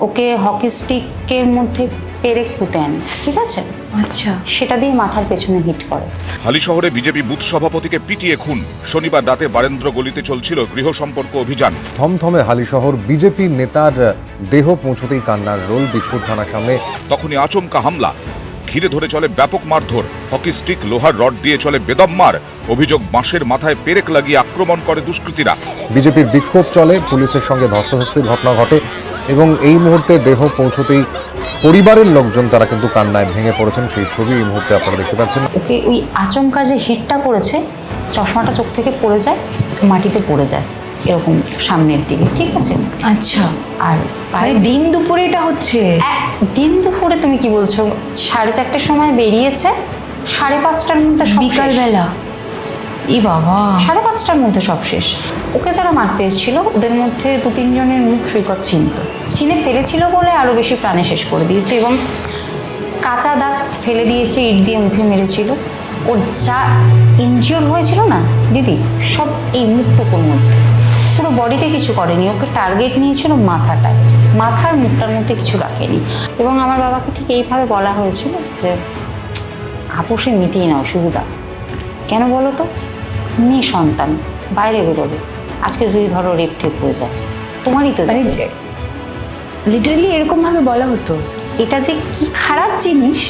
ওকে hockey স্টিকের মধ্যে পেরেক পুঁতে আনে, ঠিক আছে? আচ্ছা, সেটা দিয়ে মাথার পেছনে হিট করে। হালিশহরে বিজেপি বুথ সভাপতিকে পিটিয়ে খুন। শনিবার রাতে বারেন্দ্র গলিতে চলছিল গৃহ সম্পর্ক অভিযান। থমথমে হালিশহর, বিজেপি নেতার দেহ পৌঁছতেই কান্নার রোল বিজপুর থানার সামনে। তখনই আচমকা হামলা, ঘিরে ধরে চলে ব্যাপক মারধর। হকি স্টিক, লোহার রড দিয়ে চলে বেদম মার। অভিযোগ, বাঁশের মাথায় পেরেক লাগিয়ে আক্রমণ করে দুষ্কৃতীরা। বিজেপির বিক্ষোভ চলে, পুলিশের সঙ্গে ধস্তাধস্তির ঘটনা ঘটে এবং এই মুহূর্তে দেহ পৌঁছতেই পরিবারের লোকজন তারা কিন্তু কান্নায় ভেঙে পড়েছেন। সেই ছবি এই মুহূর্তে আপনারা দেখতে পাচ্ছেন। ওকে ওই আচমকা যে হিটটা করেছে, চশমাটা চোখ থেকে পড়ে যায়, মাটিতে পড়ে যায় এরকম সামনের দিকে, ঠিক আছে? আচ্ছা। আর আরে দিন দুপুরে এটা হচ্ছে? দিন দুপুরে তুমি কি বলছো? 4:30টার সময় বেরিয়েছে, 5:30টার মধ্যে সব শেষ। বিকালবেলা? ই বাবা, 5:30টার মধ্যে সব শেষ। ওকে যারা মারতে এসেছিল ওদের মধ্যে 2-3 জনের মুখ সৈকত চিনে ফেলেছিল বলে আরও বেশি প্রাণে শেষ করে দিয়েছে, এবং কাঁচা দাঁত ফেলে দিয়েছে, ইট দিয়ে মুখে মেরেছিল। ওর যা ইনজিওর হয়েছিল না দিদি, সব এই মুখটুকুর মধ্যে, পুরো বডিতে কিছু করেনি। ওকে টার্গেট নিয়েছিল মাথাটায়, মাথার মুখটার মধ্যে কিছু রাখেনি। এবং আমার বাবাকে ঠিক এইভাবে বলা হয়েছিল যে আপোষে মিটিয়ে নাও সুবিধা। কেন বলো তো? মেয়ে সন্তান, বাইরে বেরোবে, আজকে যদি ধরো রেপ টেপ হয়ে যায়, তোমারই তো যাবে। লিটারালি এরকম ভাবে বলা হতো? এটা যে কি খারাপ জিনিস,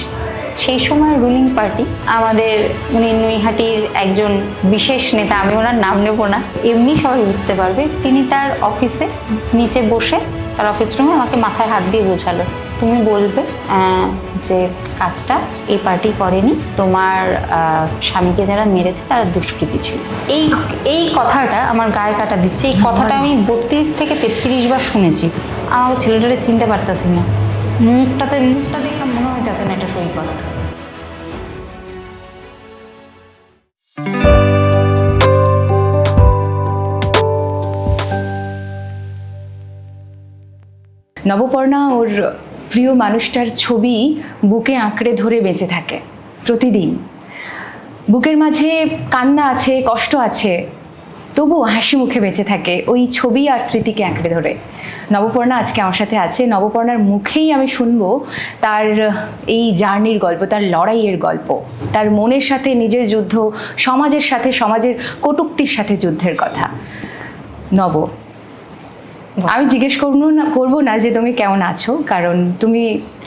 সেই সময় রুলিং পার্টি, আমাদের উনি নৈহাটির একজন বিশেষ নেতা, আমি ওনার নাম নেব না, এমনি সবাই বুঝতে পারবে, তিনি তার অফিসে নিচে বসে তার অফিস রুমে আমাকে মাথায় হাত দিয়ে বোঝালো, তুমি বলবে যে কাজটা এই পার্টি করেনি, তোমার স্বামীকে যারা মেরেছে তারা দুষ্কৃতী ছিল। এই কথাটা আমার গায়ে কাটা দিচ্ছে। এই কথাটা আমি 32 থেকে 33 বার শুনেছি। আমাকে ছেলেটারে চিনতে পারতাছি না, মুখটা দেখে মনে হইতেছে না এটা সৈকত। নবপর্ণা ওর প্রিয় মানুষটার ছবি বুকে আঁকড়ে ধরে বেঁচে থাকে প্রতিদিন। বুকের মাঝে কান্না আছে, কষ্ট আছে, তবুও হাসি মুখে বেঁচে থাকে ওই ছবি আর স্মৃতিকে আঁকড়ে ধরে। নবপর্ণা আজকে আমার সাথে আছে। নবপর্ণার মুখেই আমি শুনবো তার এই জার্নির গল্প, তার লড়াইয়ের গল্প, তার মনের সাথে নিজের যুদ্ধ, সমাজের সাথে, সমাজের কটূক্তির সাথে যুদ্ধের কথা। নব, আমি জিজ্ঞেস করবো না যে তুমি কেমন আছো, কারণ তুমি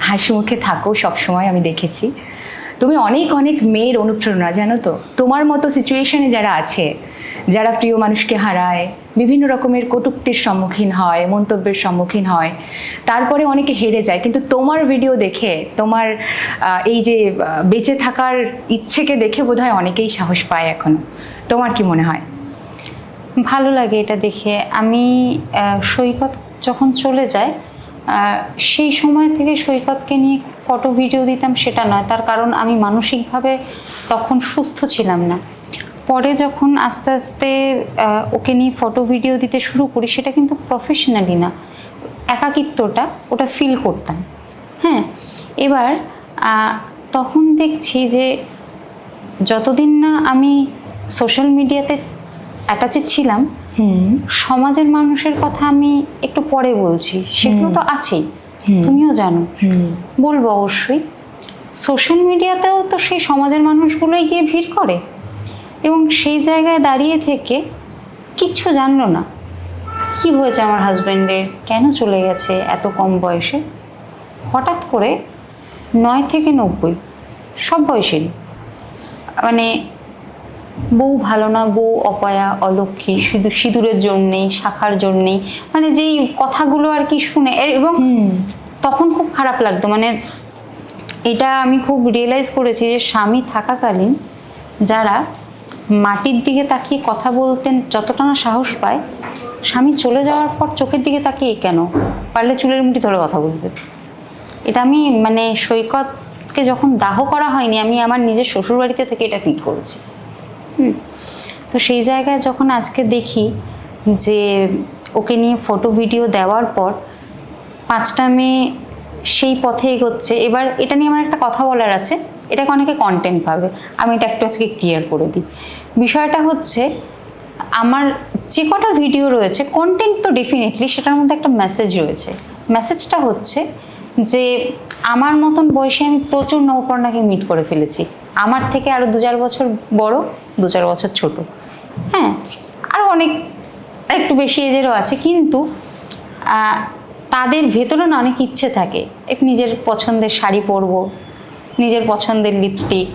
হাসি মুখে থাকো সবসময়, আমি দেখেছি। তুমি অনেক অনেক মেয়ের অনুপ্রেরণা, জানো তো? তোমার মতো সিচুয়েশনে যারা আছে, যারা প্রিয় মানুষকে হারায়, বিভিন্ন রকমের কটূক্তির সম্মুখীন হয়, মন্তব্যের সম্মুখীন হয়, তারপরে অনেকে হেরে যায়, কিন্তু তোমার ভিডিও দেখে, তোমার এই যে বেঁচে থাকার ইচ্ছেকে দেখে বোধহয় অনেকেই সাহস পায় এখন। তোমার কি মনে হয়? ভালো লাগে এটা দেখে। আমি সৈকত যখন চলে যায়, সেই সময় থেকে সৈকতকে নিয়ে ফটো ভিডিও দিতাম সেটা নয়, তার কারণ আমি মানসিকভাবে তখন সুস্থ ছিলাম না। পরে যখন আস্তে আস্তে ওকে নিয়ে ফটো ভিডিও দিতে শুরু করি, সেটা কিন্তু প্রফেশনালি না, একাকিত্বটা ওটা ফিল করতাম। হ্যাঁ, এবার তখন দেখছি যে যতদিন না আমি সোশ্যাল মিডিয়াতে অ্যাটাচে ছিলাম, সমাজের মানুষের কথা আমি একটু পরে বলছি, সেগুলো তো আছেই, তুমিও জানো, বলবো অবশ্যই। সোশ্যাল মিডিয়াতেও তো সেই সমাজের মানুষগুলোই গিয়ে ভিড় করে, এবং সেই জায়গায় দাঁড়িয়ে থেকে কিচ্ছু জানলো না কি হয়েছে আমার হাজব্যান্ডের, কেন চলে গেছে এত কম বয়সে। হঠাৎ করে 9 থেকে 90 সব বয়সেরই, মানে বউ ভালো না, বউ অপয়া, অলক্ষ্মী, সিঁদুরের জন্যেই, শাখার জন্যেই, মানে যেই কথাগুলো আর কি শুনে, এবং তখন খুব খারাপ লাগতো। মানে এটা আমি খুব রিয়েলাইজ করেছি যে স্বামী থাকাকালীন যারা মাটির দিকে তাকিয়ে কথা বলতেন, যতটা না সাহস পায়, স্বামী চলে যাওয়ার পর চোখের দিকে তাকিয়ে কেন, পারলে চুলের মুঠি ধরে কথা বলবে। এটা আমি মানে সৈকতকে যখন দাহ করা হয়নি, আমি আমার নিজের শ্বশুরবাড়িতে থেকে এটা ফিল করেছি। তো সেই জায়গায় যখন আজকে দেখি যে ওকে নিয়ে ফটো ভিডিও দেওয়ার পর 5টা মেয়ে সেই পথে এগোচ্ছে, এবার এটা নিয়ে আমার একটা কথা বলার আছে, এটাকে অনেকে কন্টেন্ট পাবে, আমি এটা একটু আজকে ক্লিয়ার করে দিই। বিষয়টা হচ্ছে, আমার যে কটা ভিডিও রয়েছে, কন্টেন্ট তো ডেফিনেটলি, সেটার মধ্যে একটা মেসেজ রয়েছে। মেসেজটা হচ্ছে যে আমার মতন বয়সে আমি প্রচুর নবকর্ণাকে মিট করে ফেলেছি, আমার থেকে আরও 2-4 বছর বড়, 2-4 বছর ছোট, হ্যাঁ, আরও অনেক একটু বেশি এজেরও আছে, কিন্তু তাদের ভেতরে না অনেক ইচ্ছে থাকে, নিজের পছন্দের শাড়ি পরবো, নিজের পছন্দের লিপস্টিক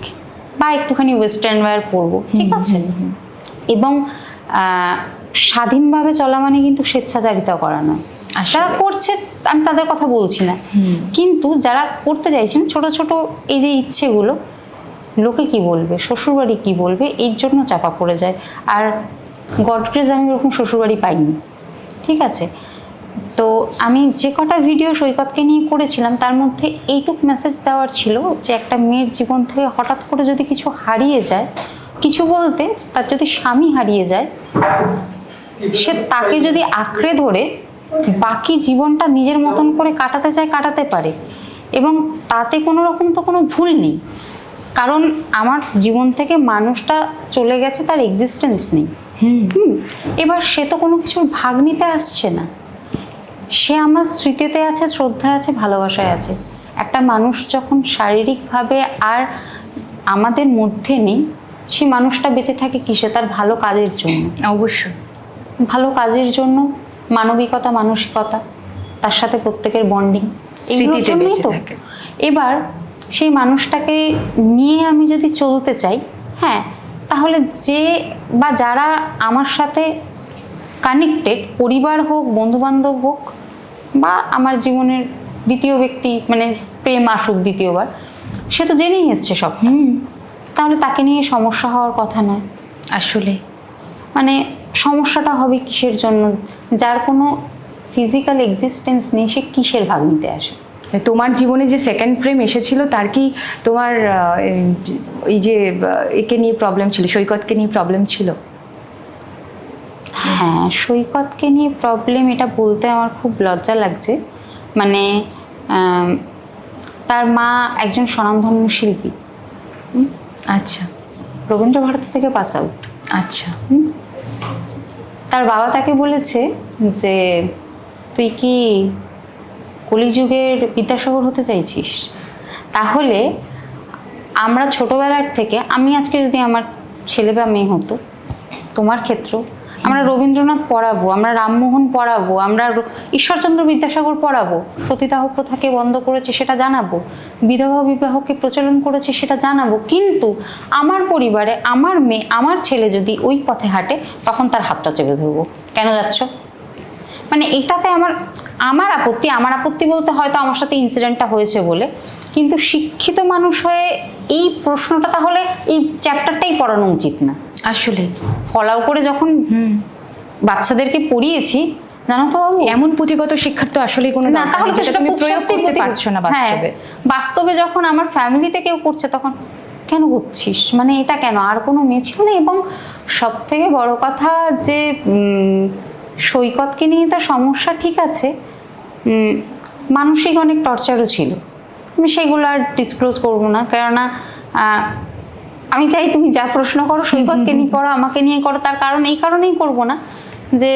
বা একটুখানি ওয়েস্টার্ন ওয়্যার পরবো, ঠিক আছে, এবং স্বাধীনভাবে চলা মানে কিন্তু স্বেচ্ছাচারিতা করা নয়। যারা করছে আমি তাদের কথা বলছি না, কিন্তু যারা করতে চাইছেন ছোট ছোট এই যে ইচ্ছেগুলো, লোকে কি বলবে, শ্বশুরবাড়ি কি বলবে, এই জন্য চাপা পড়ে যায়। আর গড গ্রেস আমি ওরকম শ্বশুরবাড়ি পাইনি, ঠিক আছে। তো আমি যে কটা ভিডিও সৈকতকে নিয়ে করেছিলাম তার মধ্যে এইটুক মেসেজ দেওয়ার ছিল যে একটা মেয়ের জীবন থেকে হঠাৎ করে যদি কিছু হারিয়ে যায়, কিছু বলতে তার যদি স্বামী হারিয়ে যায়, সে তাকে যদি আঁকড়ে ধরে বাকি জীবনটা নিজের মতন করে কাটাতে চায়, কাটাতে পারে, এবং তাতে কোনো রকম তো কোনো ভুল নেই, কারণ আমার জীবন থেকে মানুষটা চলে গেছে, তার এক্সিস্টেন্স নেই। এবার সে তো কোনো কিছুর ভাগ নিতে আসছে না, সে আমার স্মৃতিতে আছে, শ্রদ্ধায় আছে, ভালোবাসায় আছে। একটা মানুষ যখন শারীরিকভাবে আর আমাদের মধ্যে নেই, সে মানুষটা বেঁচে থাকে কিসে? তার ভালো কাজের জন্য। অবশ্যই ভালো কাজের জন্য, মানবিকতা, মানসিকতা, তার সাথে প্রত্যেকের বন্ডিং, এগুলোর জন্যই তো। এবার সেই মানুষটাকে নিয়ে আমি যদি চলতে চাই, হ্যাঁ, তাহলে যে বা যারা আমার সাথে কানেক্টেড, পরিবার হোক, বন্ধুবান্ধব হোক, বা আমার জীবনের দ্বিতীয় ব্যক্তি, মানে প্রেম আসুক দ্বিতীয়বার, সে তো জেনেই এসছে সব, তাহলে তাকে নিয়ে সমস্যা হওয়ার কথা নয়। আসলে মানে সমস্যাটা হবে কিসের জন্য? যার কোনো ফিজিক্যাল এক্সিস্টেন্স নেই, সে কিসের ভাগ নিতে আসে? তোমার জীবনে যে সেকেন্ড প্রেম এসেছিল, তার কি তোমার এই যে একে নিয়ে প্রবলেম ছিল, সৈকতকে নিয়ে প্রবলেম ছিল? হ্যাঁ, সৈকতকে নিয়ে প্রবলেম, এটা বলতে আমার খুব লজ্জা লাগছে। মানে তার মা একজন স্বনামধন্য শিল্পী, আচ্ছা, রবীন্দ্রভারতী থেকে পাস আউট। আচ্ছা। তার বাবা তাকে বলেছে যে তুই কি কলিযুগের বিদ্যাসাগর হতে চাইছিস? তাহলে আমরা ছোটবেলার থেকে, আমি আজকে যদি আমার ছেলে বা মেয়ে হতো, তোমার ক্ষেত্র, আমরা রবীন্দ্রনাথ পড়াবো, আমরা রামমোহন পড়াবো, আমরা ঈশ্বরচন্দ্র বিদ্যাসাগর পড়াবো, সতীদাহ প্রথাকে বন্ধ করেছে সেটা জানাবো, বিধবা বিবাহকে প্রচলন করেছে সেটা জানাবো, কিন্তু আমার পরিবারে আমার মেয়ে, আমার ছেলে যদি ওই পথে হাঁটে, তখন তার হাতটা চেপে ধরবো। কেন যাচ্ছ? মানে এটাতে আমার আপত্তি বলতে হয়তো আমার সাথে ইনসিডেন্টটা হয়েছে বলে, কিন্তু শিক্ষিত মানুষ হয়ে এই প্রশ্নটা তাহলে এই চ্যাপ্টারটাই পড়ানো উচিত না। আসলে ফলাও করে যখন বাচ্চাদেরকে পড়িয়েছি, জানো তো বাবু, এমন পুঁথিগত শিক্ষার তো আসলে কোনো না, তাহলে তো সেটা প্রয়োগ করতে পারছো না বাস্তবে। বাস্তবে যখন আমার ফ্যামিলিতে কেউ করছে, তখন কেন করছিস, মানে এটা কেন? আর কোনো মেয়ে ছিল না। এবং সব থেকে বড় কথা যে সৈকতকে নিয়ে তার সমস্যা, ঠিক আছে, মানসিক অনেক টর্চারও ছিল, আমি সেগুলো আর ডিসক্লোজ করবো না, কেননা আমি চাই তুমি যা প্রশ্ন করো সৈকতকে নিয়ে করো, আমাকে নিয়ে করো। তার কারণ এই কারণেই করবো না যে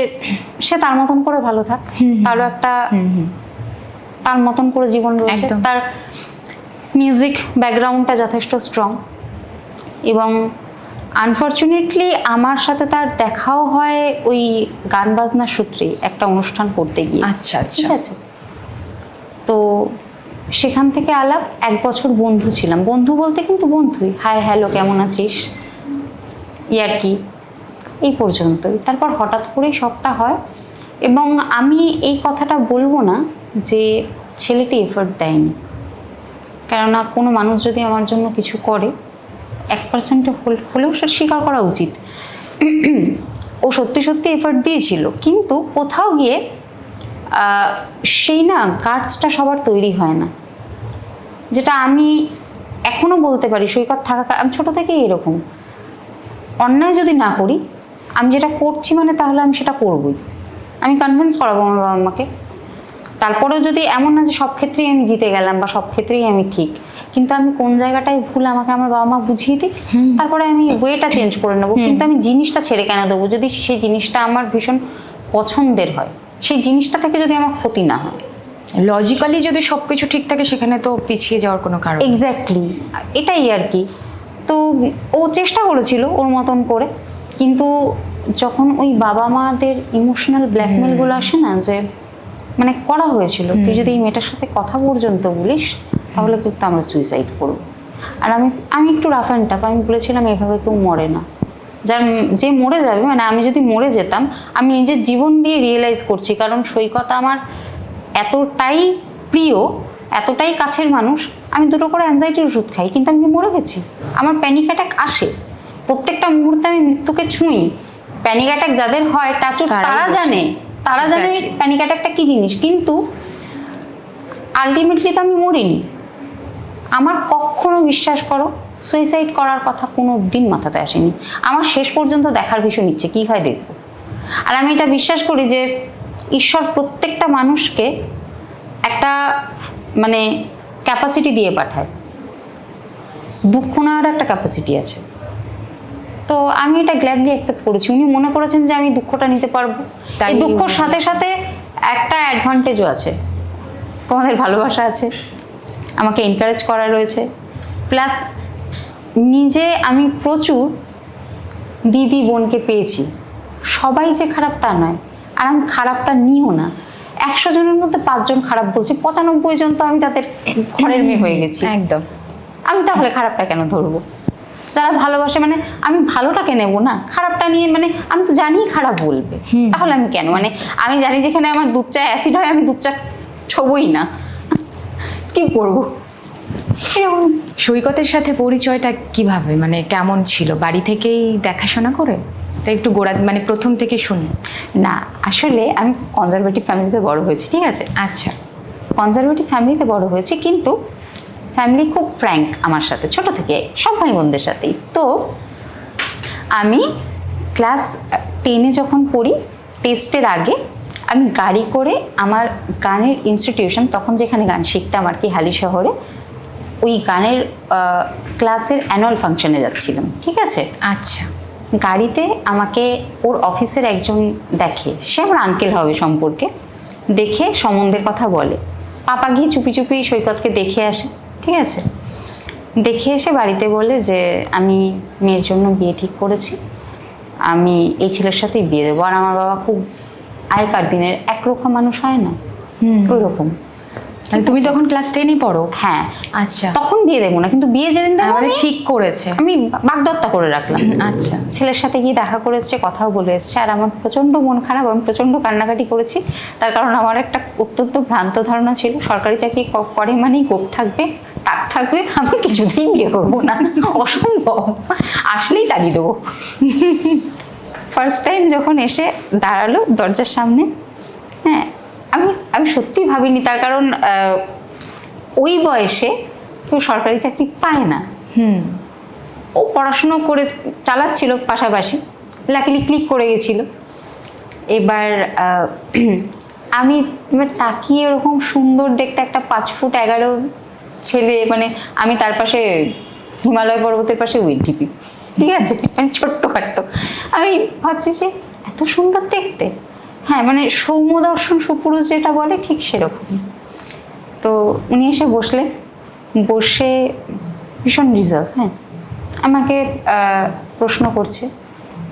সে তার মতন করে ভালো থাক, তারও একটা তার মতন করে জীবন রয়েছে, তার মিউজিক ব্যাকগ্রাউন্ডটা যথেষ্ট স্ট্রং, এবং আনফর্চুনেটলি আমার সাথে তার দেখাও হয় ওই গান বাজনার সূত্রে একটা অনুষ্ঠান করতে গিয়ে। আচ্ছা, ঠিক আছে। তো সেখান থেকে আলাপ, 1 বছর বন্ধু ছিলাম, বন্ধু বলতে কিন্তু বন্ধুই, হাই হ্যালো কেমন আছিস, ইয়ার্কি, এই পর্যন্তই। তারপর হঠাৎ করেই সবটা হয়, এবং আমি এই কথাটা বলবো না যে ছেলেটি এফোর্ট দেয়নি, কেননা কোনো মানুষ যদি আমার জন্য কিছু করে 1% হলেও সেটা স্বীকার করা উচিত। ও সত্যি সত্যি এফোর্ট দিয়েছিল, কিন্তু কোথাও গিয়ে সেই না গার্ডসটা সবার তৈরি হয় না, যেটা আমি এখনো বলতে পারি। সৈকত থাকা, আমি ছোট থেকেই এরকম, অন্যায় যদি না করি, আমি যেটা করছি মানে তাহলে আমি সেটা করবই, আমি কনভিন্স করাবো আমার বাবা মাকে। তারপরেও যদি এমন না যে সব ক্ষেত্রেই আমি জিতে গেলাম বা সব ক্ষেত্রেই আমি ঠিক, কিন্তু আমি কোন জায়গাটায় ভুল আমাকে আমার বাবা মা বুঝিয়ে দিক, তারপরে আমি ওয়েটা চেঞ্জ করে নেবো। কিন্তু আমি জিনিসটা ছেড়ে কেন দেবো যদি সেই জিনিসটা আমার ভীষণ পছন্দের হয়, সেই জিনিসটা থেকে যদি আমার ক্ষতি না হয়। লজিক্যালি যদি সব কিছু ঠিক থাকে সেখানে তো পিছিয়ে যাওয়ার কোনো কারণ নেই। এক্স্যাক্টলি, এটাই আর কি। তো ও চেষ্টা করেছিল ওর মতন করে, কিন্তু যখন ওই বাবা মাদের ইমোশনাল ব্ল্যাকমেলগুলো আসে না, যে মানে করা হয়েছিল, তুই যদি এই মেয়েটার সাথে কথা পর্যন্ত বলিস তাহলে কিন্তু আমরা সুইসাইড করবো। আর আমি একটু রাফ অ্যান্ড টাফ, আমি বলেছিলাম এভাবে কেউ মরে না, যে মরে যাবে, মানে আমি যদি মরে যেতাম, আমি নিজের জীবন দিয়ে রিয়েলাইজ করছি, কারণ সৈকত আমার এতটাই প্রিয়, এতটাই কাছের মানুষ, আমি 2টো করে অ্যাংজাইটির ওষুধ খাই, কিন্তু আমি কি মরে গেছি? আমার প্যানিক অ্যাটাক আসে, প্রত্যেকটা মুহূর্তে আমি মৃত্যুকে ছুঁই। প্যানিক অ্যাটাক যাদের হয় টাচুর, তারা জানে প্যানিক অ্যাটাকটা কী জিনিস, কিন্তু আলটিমেটলি তো আমি মরিনি। আমার কখনো, বিশ্বাস করো, সুইসাইড করার কথা কোনো দিন মাথাতে আসেনি। আমার শেষ পর্যন্ত দেখার ভীষণ ইচ্ছে, কী হয় দেখব। আর আমি এটা বিশ্বাস করি যে ঈশ্বর প্রত্যেকটা মানুষকে একটা মানে ক্যাপাসিটি দিয়ে পাঠায়, দুঃখ নেওয়ার একটা ক্যাপাসিটি আছে। তো আমি এটা গ্ল্যাডলি অ্যাকসেপ্ট করেছি। উনি মনে করেছেন যে আমি দুঃখটা নিতে পারবো। এই দুঃখর সাথে সাথে একটা অ্যাডভান্টেজও আছে, তোমাদের ভালোবাসা আছে, আমাকে এনকারেজ করা রয়েছে, প্লাস নিজে আমি প্রচুর দিদি বোনকে পেয়েছি। সবাই যে খারাপ তা নয়, আর আমি খারাপটা নিও না। 100 জনের মধ্যে 5 জন খারাপ বলছে, 95 জন তো আমি তাদের ঘরের মেয়ে হয়ে গেছি। একদম। আমি তাহলে খারাপটা কেন ধরবো? যারা ভালোবাসে, মানে আমি ভালোটাকে নেবো না, খারাপটা নিয়ে, মানে আমি তো জানি খারাপ বলবে, তাহলে আমি কেন, মানে আমি জানি যেখানে আমার দুধ চা অ্যাসিড হয়, আমি দুধ চা ছোবই না, স্কিপ করবো। সৈকতের সাথে পরিচয়টা কিভাবে, মানে কেমন ছিল? বাড়ি থেকেই দেখাশোনা করে? এটা একটু গোড়া মানে প্রথম থেকে শুনি। না, আসলে আমি কনজারভেটিভ ফ্যামিলিতে বড় হয়েছি, ঠিক আছে? আচ্ছা। কনজারভেটিভ ফ্যামিলিতে বড় হয়েছি, কিন্তু ফ্যামিলি খুব ফ্র্যাঙ্ক আমার সাথে, ছোট থেকে সব ভাই বোনদের সাথেই। তো আমি ক্লাস 10-এ যখন পড়ি, টেস্টের আগে আমি গাড়ি করে আমার গানের ইনস্টিটিউশন, তখন যেখানে গান শিখতাম আর কি, হালি শহরে, ওই গানের ক্লাসের অ্যানুয়াল ফাংশনে যাচ্ছিলাম, ঠিক আছে? আচ্ছা। গাড়িতে আমাকে ওর অফিসের একজন দেখে, সে আমার আঙ্কেল হবে সম্পর্কে, দেখে সম্বন্ধের কথা বলে। পাপা গিয়ে চুপি চুপি সৈকতকে দেখে আসে, ঠিক আছে? দেখে এসে বাড়িতে বলে যে আমি মেয়ের জন্য বিয়ে ঠিক করেছি, আমি এই ছেলের সাথেই বিয়ে দেবো। আর আমার বাবা খুব আগেকার দিনের একরকম মানুষ হয় না, ওই রকম। তাহলে তুমি তখন ক্লাস 10-এ পড়ো? হ্যাঁ। আচ্ছা। তখন বিয়ে দেবো না, কিন্তু বিয়ে যেদিন দেবো মানে আমি ঠিক করেছে, আমি বাগদত্তা করে রাখলাম। আচ্ছা। ছেলের সাথে গিয়ে দেখা করে এসছে, কথাও বলে এসছে, আর আমার প্রচণ্ড মন খারাপ, আমি প্রচণ্ড কান্নাকাটি করেছি। তার কারণ আমার একটা অত্যন্ত ভ্রান্ত ধারণা ছিল, সরকারি চাকরি করে মানেই গোপ থাকবে, টাক থাকবে, আমি কিছুতেই বিয়ে করবো না, অসম্ভব, আসলেই তাড়িয়ে দেবো। ফার্স্ট টাইম যখন এসে দাঁড়ালো দরজার সামনে, হ্যাঁ, আমি সত্যিই ভাবিনি, তার কারণ ওই বয়সে কেউ সরকারি চাকরি পায় না। ও পড়াশুনো করে চালাচ্ছিল পাশাপাশি, লাকিলি ক্লিক করে গেছিল। এবার আমি তাকিয়ে এরকম সুন্দর দেখতে একটা 5 ফুট 11 ছেলে, মানে আমি তার পাশে হিমালয় পর্বতের পাশে উইনটিপি, ঠিক আছে, মানে ছোট্টখাট্ট। আমি ভাবছি যে এত সুন্দর দেখতে, হ্যাঁ, মানে সৌম্য দর্শন সুপুরুষ যেটা বলে, ঠিক সেরকম। তো উনি এসে বসে ভীষণ রিজার্ভ, হ্যাঁ, আমাকে প্রশ্ন করছে,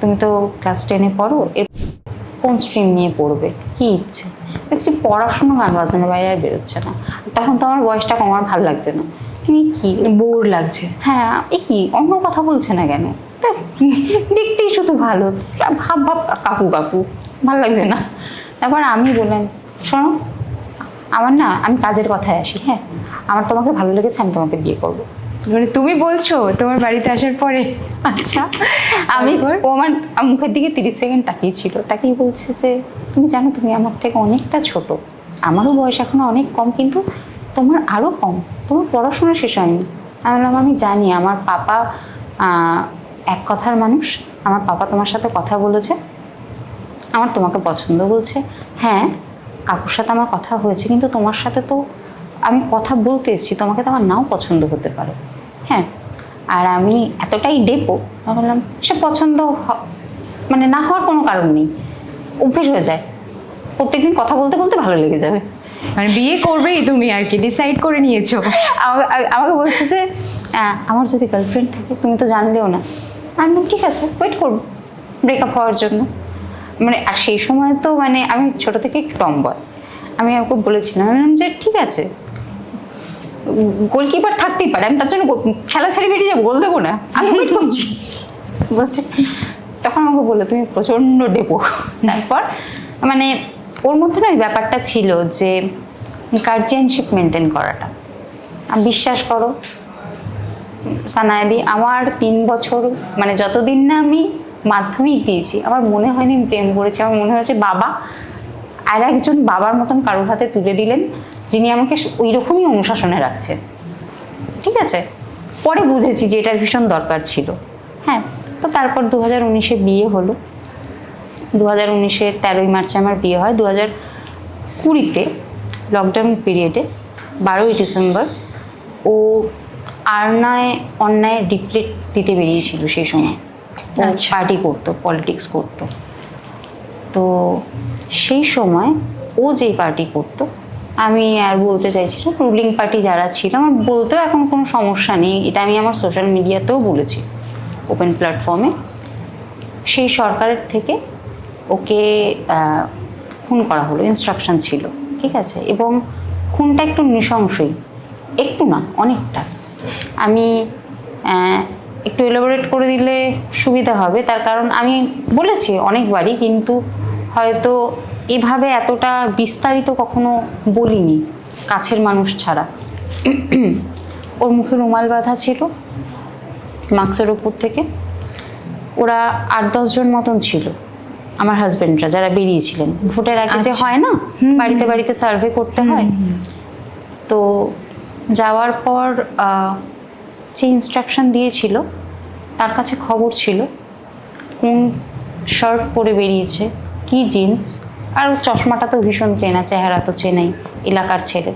তুমি তো ক্লাস 10-এ পড়ো, এর কোন স্ট্রিম নিয়ে পড়বে, কি ইচ্ছে? দেখছি পড়াশুনো, গান বাজনার বাইরে আর বেরোচ্ছে না। তখন তো আমার বয়সটা কম, আমার ভালো লাগছে না, তুমি কি বোর লাগছে, হ্যাঁ, এ কি অন্য কথা বলছে না কেন, তা দেখতেই শুধু ভালো, ভাব কাকু ভালো লাগছে না। তারপর আমি বললাম, শোনো, আমার না, আমি কাজের কথায় আসি, হ্যাঁ, আমার তোমাকে ভালো লেগেছে, আমি তোমাকে বিয়ে করবো। মানে তুমি বলছো তোমার বাড়িতে আসার পরে? আচ্ছা। ও আমার মুখের দিকে 30 সেকেন্ড তাকিয়েছিল, তাকিয়ে বলছে যে তুমি জানো তুমি আমার থেকে অনেকটা ছোট, আমারও বয়স এখনো অনেক কম, কিন্তু তোমার আরও কম, তোমার পড়াশোনা শেষ হয়নি। আমি বললাম আমি জানি, আমার পাপা এক কথার মানুষ, আমার পাপা তোমার সাথে কথা বলেছে, আমার তোমাকে পছন্দ বলছে। হ্যাঁ, কাকুর সাথে আমার কথা হয়েছে, কিন্তু তোমার সাথে তো আমি কথা বলতে এসেছি, তোমাকে তো আমার নাও পছন্দ হতে পারে, হ্যাঁ। আর আমি এতটাই ডেপো, আমি বললাম সে পছন্দ মানে না হওয়ার কোনো কারণ নেই, অভ্যেস হয়ে যায়, প্রত্যেকদিন কথা বলতে বলতে ভালো লেগে যাবে। মানে বিয়ে করবেই তুমি আর কি ডিসাইড করে নিয়েছো? আমাকে বলছে যে আমার যদি গার্লফ্রেন্ড থাকে তুমি তো জানলেও না। আমি বললাম, ঠিক আছে ওয়েট করবো ব্রেকআপ হওয়ার জন্য। মানে আর সেই সময় তো মানে আমি ছোট থেকে একটু টমবয়, আমি ওকে বলেছিলাম যে ঠিক আছে গোলকিপার থাকতেই পারে, আমি তার জন্য খেলা ছেড়ে বেরিয়ে যাবো, গোল দেবো না, আমি ওয়েট করছি। বলছে তখন আমাকে বললো তুমি প্রচণ্ড ডেপো। তারপর মানে ওর মধ্যে না ওই ব্যাপারটা ছিল যে গার্জিয়ানশিপ মেনটেন করাটা। আমি বিশ্বাস করো সানায়াদি, আমার 3 বছর মানে যতদিন না আমি মাধ্যমিক দিয়েছি আমার মনে হয়নি আমি প্রেম করেছি। আমার মনে হয়েছে বাবা আর একজন বাবার মতন কারোর হাতে তুলে দিলেন, যিনি আমাকে ওই রকমই অনুশাসনে রাখছে। ঠিক আছে, পরে বুঝেছি যে এটার ভীষণ দরকার ছিল। হ্যাঁ, তো তারপর 2019-এ বিয়ে হলো। 2019-এর 13ই মার্চে আমার বিয়ে হয়। 2020-তে লকডাউন পিরিয়ডে 12ই ডিসেম্বর ও আরনায় অন্যায় ডিফ্লেট দিতে বেরিয়েছিল। সেই সময় পার্টি করতো, পলিটিক্স করতো। তো সেই সময় ও যেই পার্টি করতো, আমি আর বলতে চাইছি না, রুলিং পার্টি যারা ছিল, আমার বলতেও এখন কোনো সমস্যা নেই, এটা আমি আমার সোশ্যাল মিডিয়াতেও বলেছি ওপেন প্ল্যাটফর্মে। সেই সরকারের থেকে ওকে খুন করা হলো, ইনস্ট্রাকশন ছিল। ঠিক আছে, এবং খুনটা একটু নৃশংসই, একটু না অনেকটা। আমি একটু এলাবোরেট করে দিলে সুবিধা হবে, তার কারণ আমি বলেছি অনেকবারই, কিন্তু হয়তো এভাবে এতটা বিস্তারিত কখনো বলিনি কাছের মানুষ ছাড়া। ওর মুখে রুমাল বাঁধা ছিল মাস্কের উপর থেকে। ওরা 8-10 জন মতন ছিল আমার হাজবেন্ডরা, যারা বেরিয়েছিলেন ভোটের আগে। যে হয় না বাড়িতে বাড়িতে সার্ভে করতে হয়, তো যাওয়ার পর যে ইনস্ট্রাকশন দিয়েছিল তার কাছে খবর ছিল কোন শার্ট পরে বেরিয়েছে, কি জিন্স, আর চশমাটা তো ভীষণ চেনা, চেহারা তো চেনাই, এলাকার ছেলে।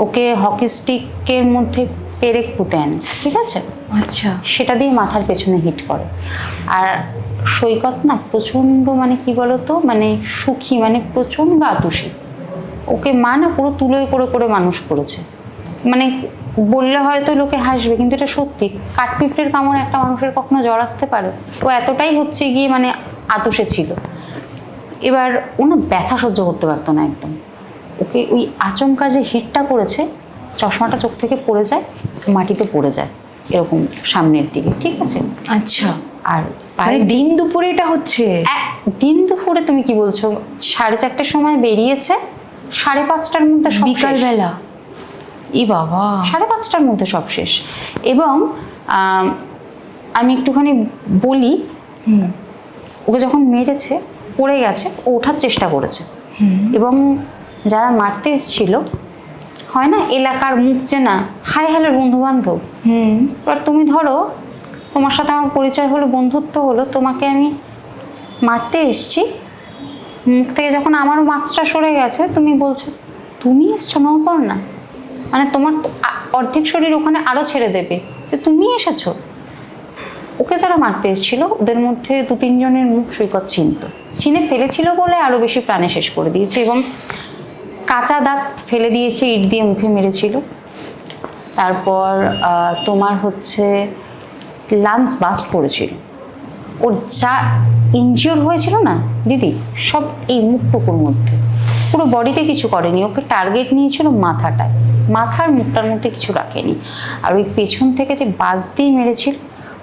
ওকে হকি স্টিকের মধ্যে পেরেক পুঁতে আনে। ঠিক আছে, আচ্ছা, সেটা দিয়ে মাথার পেছনে হিট করে। আর সৈকত না প্রচণ্ড মানে কি বলতো, মানে সুখী, মানে প্রচণ্ড আতুষী। ওকে মা না পুরো তুলোই করে করে মানুষ করেছে। মানে বললে হয়তো লোকে হাসবে, কিন্তু এটা সত্যি। কাঠপিঁপড়ের কামড়ে একটা মানুষের কখনো জ্বর আসতে পারে? ও এতটাই হচ্ছে গিয়ে মানে আতুষে ছিল। এবার ও না ব্যথা সহ্য করতে পারতো না একদম। ওকে ওই আচমকা যে হিটটা করেছে, চশমাটা চোখ থেকে পড়ে যায়, মাটিতে পড়ে যায় এরকম সামনের দিকে। ঠিক আছে, আচ্ছা। আর মানে দিন দুপুরে এটা হচ্ছে? দিন দুপুরে তুমি কি বলছো? 4:30-র সময় বেরিয়েছে, 5:30টার মধ্যে সব শেষ। বিকালবেলা? ই বাবা, 5:30টার মধ্যে সব শেষ। এবং আমি একটুখানি বলি, ওকে যখন মেরেছে পড়ে গেছে, ও ওঠার চেষ্টা করেছে। এবং যারা মারতে এসেছিল, হয় না এলাকার মুখ চেনা, হাই হ্যালোর বন্ধু বান্ধব। এবার তুমি ধরো তোমার সাথে আমার পরিচয় হলো, বন্ধুত্ব হলো, তোমাকে আমি মারতে এসছি, মুখ থেকে যখন আমারও মাস্কটা সরে গেছে, তুমি বলছো তুমি এসছো নবপর্ণা, মানে তোমার অর্ধেক শরীর ওখানে আরও ছেড়ে দেবে যে তুমি এসেছো। ওকে যারা মারতে এসেছিল ওদের মধ্যে 2-3 জনের মুখ সৈকত চিনে ফেলেছিল বলে আরও বেশি প্রাণে শেষ করে দিয়েছে। এবং কাঁচা দাঁত ফেলে দিয়েছে, ইট দিয়ে মুখে মেরেছিল। তারপর তোমার হচ্ছে লাংস বাস্ট করেছিল। ওর যা ইনজিওর হয়েছিল না দিদি, সব এই মুখটুকুর মধ্যে, পুরো বডিতে কিছু করেনি। ওকে টার্গেট নিয়েছিল মাথাটায়, মাথার মুখটার মধ্যে কিছু রাখেনি। আর ওই পেছন থেকে যে বাস দিয়ে মেরেছিল,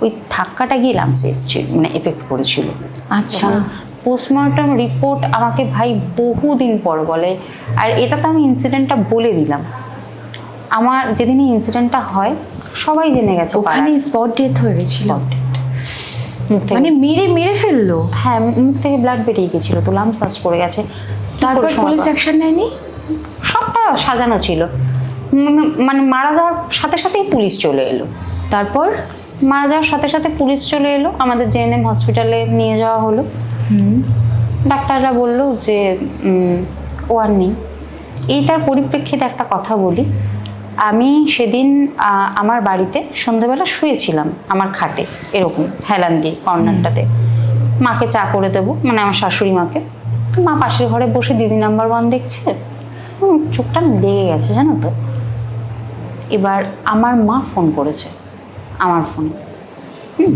ওই ধাক্কাটা গিয়ে লাংসে এসেছিল, মানে এফেক্ট করেছিল। আচ্ছা, পোস্টমর্টম রিপোর্ট আমাকে ভাই বহুদিন পর বলে। আর এটা তো আমি ইনসিডেন্টটা বলে দিলাম, আমার যেদিন এই ইনসিডেন্টটা হয় সবাই জেনে গেছে। ওখানে স্পট ডেথ হয়ে গেছিল? মুখ থেকে মানে মেরে ফেললো? হ্যাঁ, মুখ থেকে ব্লাড বেরিয়ে গেছিল, তো লাংস বাস্ট করে গেছে। তারপর পুলিশ অ্যাকশন নেয়নি? সবটা সাজানো ছিল, মানে মারা যাওয়ার সাথে সাথেই পুলিশ চলে এলো। তারপর মারা যাওয়ার সাথে সাথে পুলিশ চলে এলো, আমাদের জেএনএম হসপিটালে নিয়ে যাওয়া হলো। ডাক্তাররা বললো যে ও আর নেই। এইটার পরিপ্রেক্ষিতে একটা কথা বলি, আমি সেদিন আমার বাড়িতে সন্ধ্যেবেলা শুয়েছিলাম আমার খাটে, এরকম হেলান দিয়ে কর্নারটাতে। মাকে চা করে দেবো, মানে আমার শাশুড়ি মাকে। মা পাশের ঘরে বসে দিদি নাম্বার 1 দেখছে। চোখটা লেগে গেছে জানো তো। এবার আমার মা ফোন করেছে আমার ফোনে।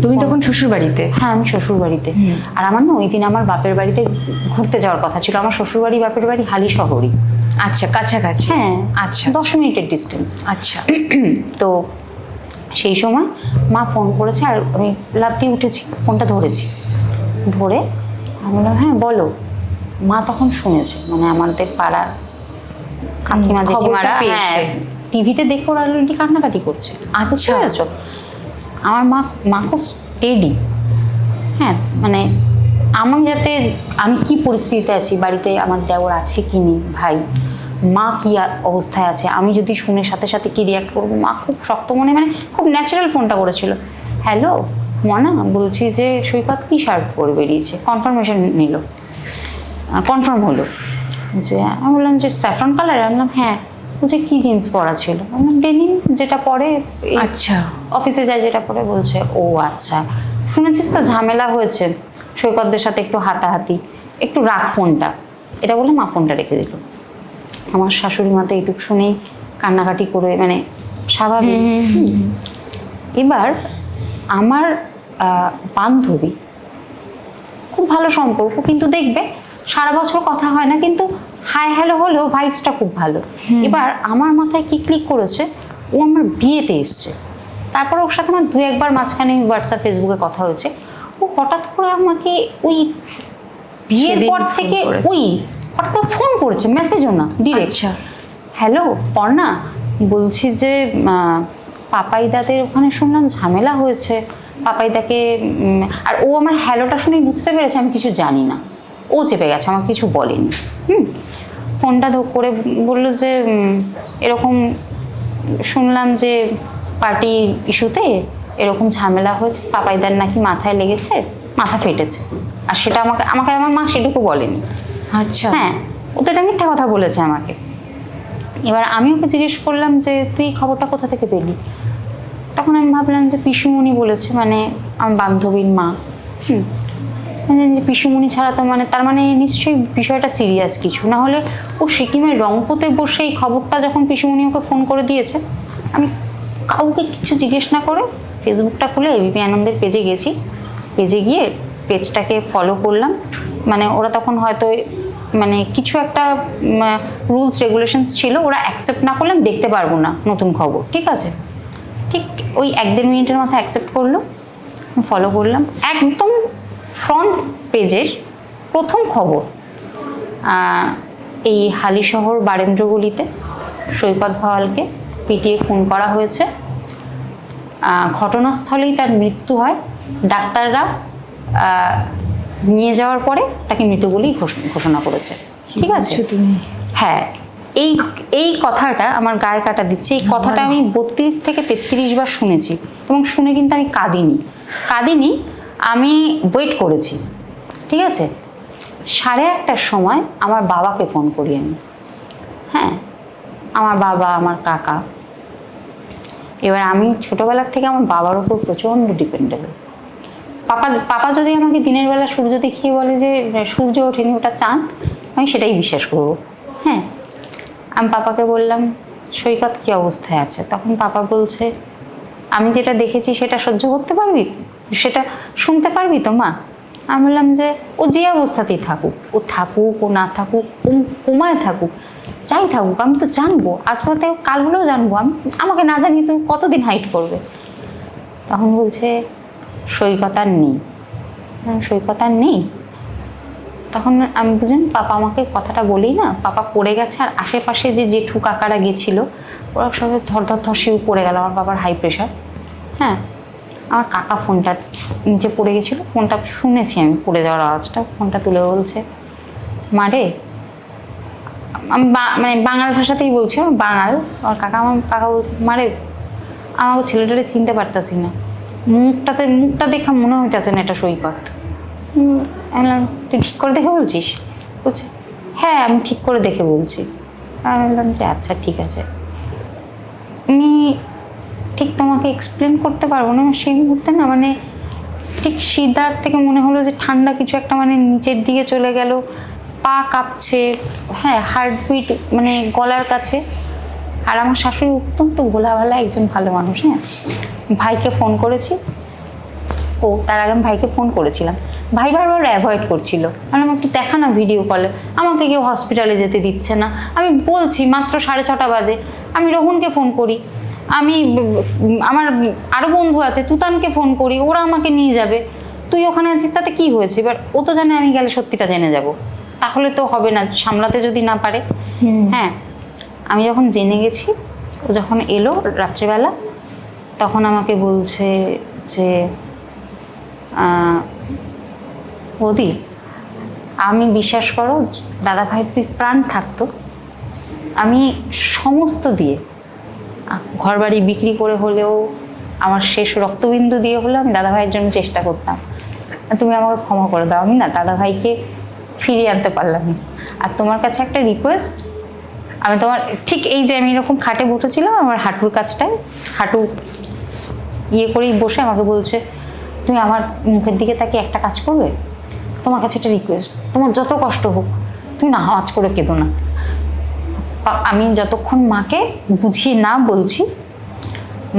তুমি তখন শ্বশুর বাড়িতে? হ্যাঁ, আমি শ্বশুর বাড়িতে। আর আমার না ওই দিন আমার বাপের বাড়িতে ঘুরতে যাওয়ার কথা ছিল। আমার শ্বশুর বাড়ি বাপের বাড়ি হালি শহরই। আচ্ছা, কাছাকাছি। হ্যাঁ, আচ্ছা 10 মিনিটের ডিস্টেন্স। আচ্ছা। তো সেই সময় মা ফোন করেছে আর আমি লাফ দিয়ে উঠেছি, ফোনটা ধরেছি। ধরে আমি বললাম হ্যাঁ বলো। মা তখন শুনেছে, মানে আমাদের পাড়ার কাকিমা খবরটা জেঠিমারা পেয়েছে। টিভিতে দেখে ওরা অলরেডি কান্নাকাটি করছে। বুঝতে পেরেছো? আমার মা খুব স্টেডি। হ্যাঁ, মানে আমি যাতে আমি কি পরিস্থিতিতে আছি, বাড়িতে আমার দেওর আছে কি নেই, ভাই মা কি অবস্থায় আছে, আমি যদি শুনে সাথে সাথে কি রিয়াক্ট করবো, মা খুব শক্ত মনে, মানে খুব ন্যাচারাল ফোনটা করেছিল। হ্যালো মনা, বলছি যে সৈকত কি শার্ট পরে বেরিয়েছে, কনফার্মেশন নিল, কনফার্ম হলো যে, আমি বললাম যে স্যাফরন কালার। আমি বললাম হ্যাঁ। বলছে কি জিন্স পরা ছিল? আমি বললাম ডেনিম, যেটা পরে আচ্ছা। অফিসে যায় যেটা পরে। বলছে ও আচ্ছা, শুনেছিস তো ঝামেলা হয়েছে সৈকতদের সাথে, একটু হাতাহাতি, একটু রাখ ফোনটা। এটা বলে মা ফোনটা রেখে দিল। আমার শাশুড়ি মা তো এইটুকু শুনেই কান্নাকাটি করে, মানে স্বাভাবিক। এবার আমার বান্ধবী, খুব ভালো সম্পর্ক, কিন্তু দেখবে সারা বছর কথা হয় না, কিন্তু হাই হ্যালো হলেও ভাইবসটা খুব ভালো। এবার আমার মাথায় কি ক্লিক করেছে, ও আমার বিয়েতে এসছে। তারপর ওর সাথে আমার 2-1বার মাঝখানে হোয়াটসঅ্যাপ ফেসবুকে কথা হয়েছে। ও হঠাৎ করে আমাকে ওই বিয়ের পর থেকে ওই হঠাৎ করে ফোন করেছে, মেসেজও না, ডিরেক্ট। হ্যালো পর্ণা, বলছি যে পাপাইদাদের ওখানে শুনলাম ঝামেলা হয়েছে, পাপাইদাকে। আর ও আমার হ্যালোটা শুনে বুঝতে পেরেছে আমি কিছু জানি না, ও চেপে গেছে, আমাকে কিছু বলেনি। ফোনটা করে বললো যে এরকম শুনলাম যে পার্টি ইস্যুতে এরকম ঝামেলা হয়েছে, পাপাইদার নাকি মাথায় লেগেছে, মাথা ফেটেছে। আর সেটা আমাকে আমার মা সেটুকু বলেনি। আচ্ছা। হ্যাঁ, ও তো এটা মিথ্যা কথা বলেছে আমাকে। এবার আমি ওকে জিজ্ঞেস করলাম যে তুই খবরটা কোথা থেকে পেলি? তখন আমি ভাবলাম যে পিসুমণি বলেছে, মানে আমার বান্ধবীর মা। যে পিসুমণি ছাড়া তো, মানে তার মানে নিশ্চয়ই বিষয়টা সিরিয়াস কিছু, না হলে ও সিকিমের রংপুতে বসে এই খবরটা যখন পিসুমণি ওকে ফোন করে দিয়েছে, আমি কাউকে কিছু জিজ্ঞেস না করে ফেসবুকটা খুলে এবিপি আনন্দের পেজে গেছি। পেজে গিয়ে পেজটাকে ফলো করলাম। মানে ওরা তখন হয়তো মানে কিছু একটা রুলস রেগুলেশনস ছিল, ওরা অ্যাকসেপ্ট না করলে দেখতে পারবো না নতুন খবর, ঠিক আছে। ঠিক ওই 1-1.5 মিনিটের মাথায় অ্যাকসেপ্ট করলো, ফলো করলাম। একদম ফ্রন্ট পেজের প্রথম খবর, এই হালিশহর বারেন্দ্রগলিতে সৈকত ভাওয়ালকে পিটিয়ে খুন করা হয়েছে। ঘটনাস্থলেই তার মৃত্যু হয়। ডাক্তাররা নিয়ে যাওয়ার পরে তাকে মৃত বলেই ঘোষণা করেছে, ঠিক আছে। তুমি হ্যাঁ, এই কথাটা আমার গায়ে কাটা দিচ্ছে। এই কথাটা আমি 32 থেকে 33 বার শুনেছি, এবং শুনে কিন্তু আমি কাঁদিনি, আমি ওয়েট করেছি, ঠিক আছে। 8:30টার সময় আমার বাবাকে ফোন করি আমি। হ্যাঁ, আমার বাবা, আমার কাকা। এবার আমি ছোটোবেলার থেকে আমার বাবার উপর প্রচণ্ড ডিপেন্ডেবল। পাপা যদি আমাকে দিনের বেলা সূর্য দেখিয়ে বলে যে সূর্য ওঠেনি, ওটা চাঁদ, আমি সেটাই বিশ্বাস করব। হ্যাঁ, আমি পাপাকে বললাম সৈকত কী অবস্থায় আছে? তখন পাপা বলছে আমি যেটা দেখেছি সেটা সহ্য করতে পারবি, সেটা শুনতে পারবি তো মা? আমি বললাম যে ও যে অবস্থাতেই থাকুক, ও না থাকুক, কোমায় থাকুক, যাই থাকুক, আমি তো জানবো, আজ বাদে কাল হলেও জানবো। আমাকে না জানি তো কতদিন হাইট করবে? তখন বলছে সৈকত আর নেই। তখন আমি বুঝলেন পাপা আমাকে কথাটা বলেই না, পাপা পড়ে গেছে। আর আশেপাশে যে জেঠু কাকারা গেছিলো, ওরা সবাই ধর শিউ পড়ে গেল। আমার বাবার হাই প্রেশার। হ্যাঁ, আমার কাকা ফোনটা নিচে পড়ে গেছিলো, ফোনটা শুনেছি আমি পড়ে যাওয়ার আওয়াজটা। ফোনটা তুলে বলছে মারে, আমি মানে বাঙাল ভাষাতেই বলছি, বাঙাল। আমার কাকা বলছে মারে, আমাকে ছেলেটারে চিনতে পারতাছি না, মুখটা দেখা মনে হইতেছে না এটা সৈকত। আমি বললাম তুই ঠিক করে দেখে বলছিস? বলছে হ্যাঁ, আমি ঠিক করে দেখে বলছি। আমি বললাম যে আচ্ছা ঠিক আছে। আমি ঠিক তোমাকে এক্সপ্লেন করতে পারবো না সেই মুহূর্তে, না মানে ঠিক শিরদাঁড় থেকে মনে হলো যে ঠান্ডা কিছু একটা মানে নিচের দিকে চলে গেল। পা কাঁপছে, হ্যাঁ হার্টবিট মানে গলার কাছে। আর আমার শাশুড়ি অত্যন্ত ভোলাভালা একজন ভালো মানুষ। হ্যাঁ, ভাইকে ফোন করেছি, তার আগে আমি ভাইকে ফোন করেছিলাম, ভাই বারবার অ্যাভয়েড করছিল। আমি একটু দেখা না ভিডিও কলে, আমাকে কেউ হসপিটালে যেতে দিচ্ছে না। আমি বলছি মাত্র 6:30 বাজে, আমি রোহনকে ফোন করি, আমি আমার আরও বন্ধু আছে তুতানকে ফোন করি, ওরা আমাকে নিয়ে যাবে। তুই ওখানে আছিস, তাতে কি হয়েছে? এবার ও তো জানে আমি গেলে সত্যিটা জেনে যাব, তাহলে তো হবে না, সামলাতে যদি না পারে। হ্যাঁ, আমি যখন জেনে গেছি, ও যখন এলো রাত্রিবেলা, তখন আমাকে বলছে যে বৌদি, আমি বিশ্বাস করো দাদা ভাইয়ের যদি প্রাণ থাকতো, আমি সমস্ত দিয়ে ঘরবাড়ি বিক্রি করে হলেও, আমার শেষ রক্তবিন্দু দিয়ে হলেও আমি দাদা ভাইয়ের জন্য চেষ্টা করতাম। তুমি আমাকে ক্ষমা করে দাও, আমি না দাদা ভাইকে ফিরিয়ে আনতে পারলাম না। আর তোমার কাছে একটা রিকোয়েস্ট, আমি তোমার ঠিক এই যে আমি এরকম খাটে বসেছিলাম, আমার হাঁটুর কাছটায় হাঁটু ইয়ে করেই বসে আমাকে বলছে, তুমি আমার মুখের দিকে তাকিয়ে একটা কাজ করবে? তোমার কাছে একটা রিকোয়েস্ট, তোমার যত কষ্ট হোক তুমি না আওয়াজ করে কেঁদো না। আমি যতক্ষণ মাকে বুঝিয়ে না বলছি,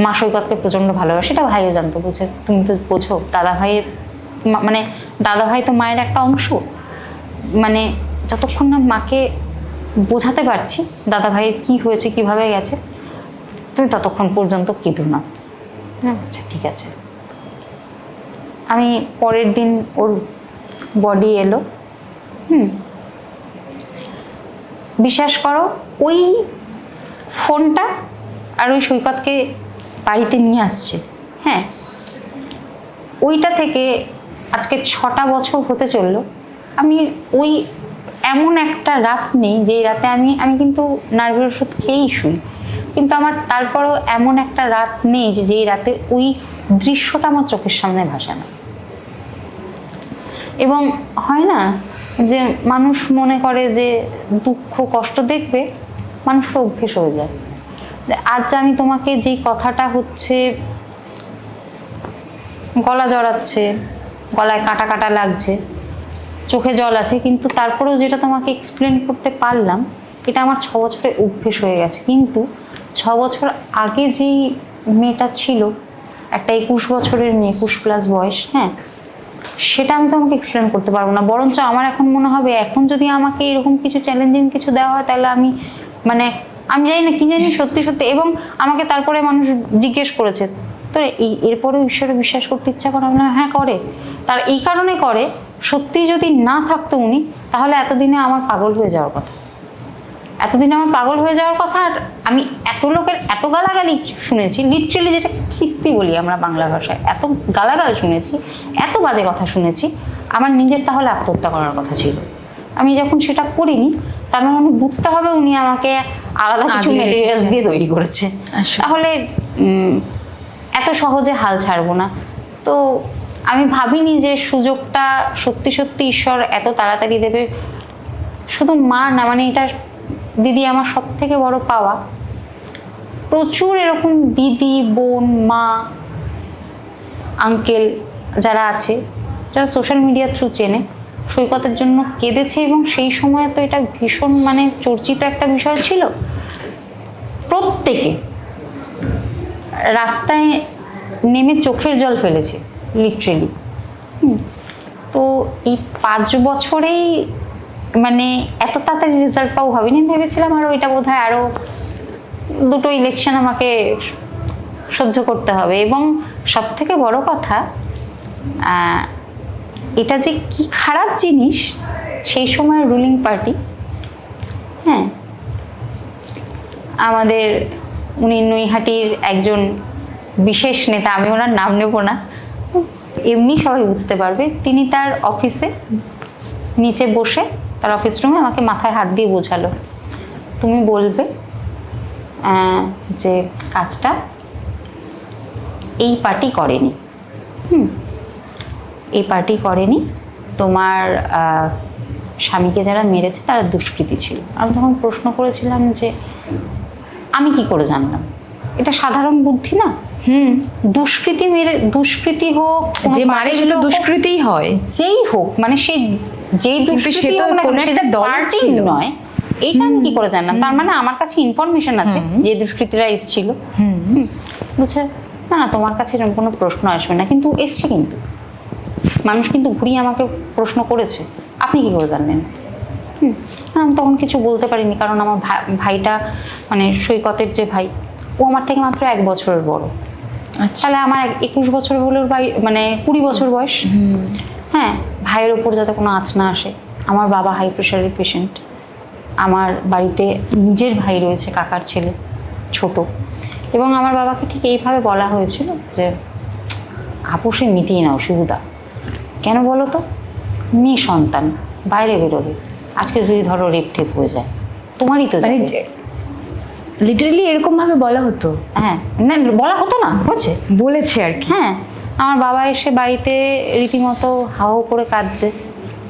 মা সৈকতকে প্রচণ্ড ভালোবাসে, এটা ভাইও জানতো। বলছে তুমি তো বোঝো, দাদা ভাইয়ের মানে দাদা ভাই তো মায়ের একটা অংশ, মানে যতক্ষণ না মাকে বোঝাতে পারছি দাদা ভাইয়ের কী হয়েছে, কীভাবে গেছে, তুমি ততক্ষণ পর্যন্ত কেঁদো না। আচ্ছা ঠিক আছে। আমি পরের দিন ওর বডি এলো, বিশ্বাস করো ওই ফোনটা আর ওই সৈকতকে বাড়িতে নিয়ে আসছে। হ্যাঁ, ওইটা থেকে আজকে 6টা বছর হতে চললো। আমি ওই এমন একটা রাত নেই যেই রাতে আমি কিন্তু নার্ভের ওষুধ খেয়েই শুই, কিন্তু আমার তারপরেও এমন একটা রাত নেই যেই রাতে ওই দৃশ্যটা আমার চোখের সামনে ভাসে না। এবং হয় না যে মানুষ মনে করে যে দুঃখ কষ্ট দেখবে মানুষের অভ্যেস হয়ে যায়। যে আজ আমি তোমাকে যেই কথাটা হচ্ছে গলা জড়াচ্ছে, গলায় কাটা কাটা লাগছে, চোখে জল আছে, কিন্তু তারপরেও যেটা তোমাকে এক্সপ্লেন করতে পারলাম, এটা আমার 6 বছরে অভ্যেস হয়ে গেছে। কিন্তু 6 বছর আগে যেই মেয়েটা ছিল, একটা 21 বছরের মেয়ে, 21+ বয়স, হ্যাঁ, সেটা আমি তোমাকে এক্সপ্লেন করতে পারবো না। বরঞ্চ আমার এখন মনে হবে, এখন যদি আমাকে এরকম কিছু চ্যালেঞ্জিং কিছু দেওয়া হয়, তাহলে আমি জানি না কি জানি সত্যি সত্যি। এবং আমাকে তারপরে মানুষ জিজ্ঞেস করেছে, তো এরপরেও ঈশ্বরে বিশ্বাস করতে ইচ্ছা করে? আমি হ্যাঁ করে। তার এই কারণে করে, সত্যি যদি না থাকতো উনি, তাহলে এতদিনে আমার পাগল হয়ে যাওয়ার কথা। আর আমি এত লোকের এত গালাগালি শুনেছি, লিটারেলি যেটা খিস্তি বলি আমরা বাংলা ভাষায়, এত গালাগাল শুনেছি, এত বাজে কথা শুনেছি, আমার নিজের তাহলে আত্মহত্যা করার কথা ছিল। আমি যখন সেটা করিনি, তার মানে বুঝতে হবে উনি আমাকে আলাদা কিছু মেটেরিয়ালস দিয়ে তৈরি করেছে। তাহলে এত সহজে হাল ছাড়বো না। তো আমি ভাবিনি যে সুযোগটা সত্যি সত্যি ঈশ্বর এত তাড়াতাড়ি দেবে। শুধু মা না, মানে এটা দিদি আমার সব থেকে বড় পাওয়া। প্রচুর এরকম দিদি, বোন, মা, আঙ্কেল যারা আছে, যারা সোশ্যাল মিডিয়ার থ্রু চেনে, সৈকতের জন্য কেঁদেছে। এবং সেই সময় তো এটা ভীষণ চর্চিত একটা বিষয় ছিল। প্রত্যেকে রাস্তায় নেমে চোখের জল ফেলেছে লিটারেলি। তো এই 5 বছরেই এত তাড়াতাড়ি রেজাল্ট পাবো ভাবিনি। ভেবেছিলাম আরও এটা বোধহয় আরও 2টো ইলেকশন আমাকে সহ্য করতে হবে। এবং সব থেকে বড় কথা, এটা যে কি খারাপ জিনিস, সেই সময় রুলিং পার্টি, হ্যাঁ, আমাদের উনি নৈহাটির একজন বিশেষ নেতা, আমি ওনার নাম নেব না, এমনি সবাই বুঝতে পারবে। তিনি তার অফিসে নিচে বসে, তার অফিস রুমে আমাকে মাথায় হাত দিয়ে বোঝালো, তুমি বলবে যে কাজটা এই পার্টি করেনি, এই পার্টি করেনি, তোমার স্বামীকে যারা মেরেছে তারা দুষ্কৃতী ছিল। আমি তখন প্রশ্ন করেছিলাম যে আমি কি করে জানলাম? এটা সাধারণ বুদ্ধি না? দুষ্কৃতি হোক, কোনো যে মারে party সেটা হোক, দুষ্কৃতিই হয়। যেই হোক, মানে সে যেই দুষ্কৃতি সে তো হোক না কোনো কেন, সে একটা যে দল party ছিল। নয়, এইটা আমি কি করে জানলাম? তার মানে আমার কাছে ইনফরমেশন আছে যে দুষ্কৃতীরা এসেছিল। বলছে না না, তোমার কাছে এরকম কোনো প্রশ্ন আসবে না, কিন্তু এসছে, কিন্তু মানুষ কিন্তু ঘুরিয়ে আমাকে প্রশ্ন করেছে, আপনি কি করে জানলেন? আমি তখন কিছু বলতে পারিনি, কারণ আমার ভাইটা, মানে সৈকতের যে ভাই, ও আমার থেকে মাত্র 1 বছরের বড়। তাহলে আমার 21 বছর হলেও ভাই, মানে 20 বছর বয়স। হ্যাঁ, ভাইয়ের ওপর যাতে কোনো আঁচ না আসে। আমার বাবা হাই প্রেশারের পেশেন্ট, আমার বাড়িতে নিজের ভাই রয়েছে, কাকার ছেলে ছোট, এবং আমার বাবাকে ঠিক এইভাবে বলা হয়েছিল যে আপোষে মিটিয়ে নাও শিবুদা। কেন বলো তো? মেয়ে সন্তান, বাইরে বেরোবে, আজকে যদি ধরো রেপ টেপ হয়ে যায়, তোমারই তো মানে যাবে। লিটারালি এরকম ভাবে বলা হতো? হ্যাঁ, না বলা হতো না, বুঝছে, বলেছে আর কি। হ্যাঁ। আমার বাবা এসে বাড়িতে রীতিমতো হাও করে কাঁদছে,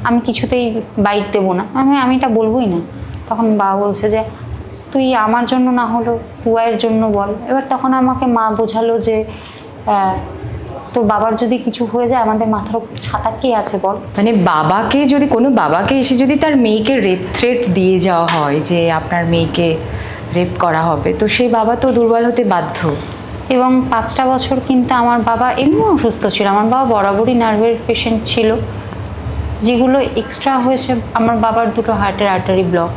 আমি কিছুতেই বাইট দেবো না, আমি এটা বলবোই না। তখন বাবা বলছে যে তুই আমার জন্য না হলো টুয়াইয়ের জন্য বল। এবার তখন আমাকে মা বোঝালো যে তোর বাবার যদি কিছু হয়ে যায়, আমাদের মাথার উপর ছাতা কে আছে বল। মানে বাবাকে যদি, কোনো বাবাকে এসে যদি তার মেয়েকে রেপ থ্রেট দিয়ে যাওয়া হয় যে আপনার মেয়েকে রেপ করা হবে, তো সেই বাবা তো দুর্বল হতে বাধ্য। এবং 5টা বছর কিন্তু আমার বাবা এমনি অসুস্থ ছিল। আমার বাবা বরাবরই নার্ভের পেশেন্ট ছিল, যেগুলো এক্সট্রা হয়েছে আমার বাবার 2টো হার্টের আর্টারি ব্লক,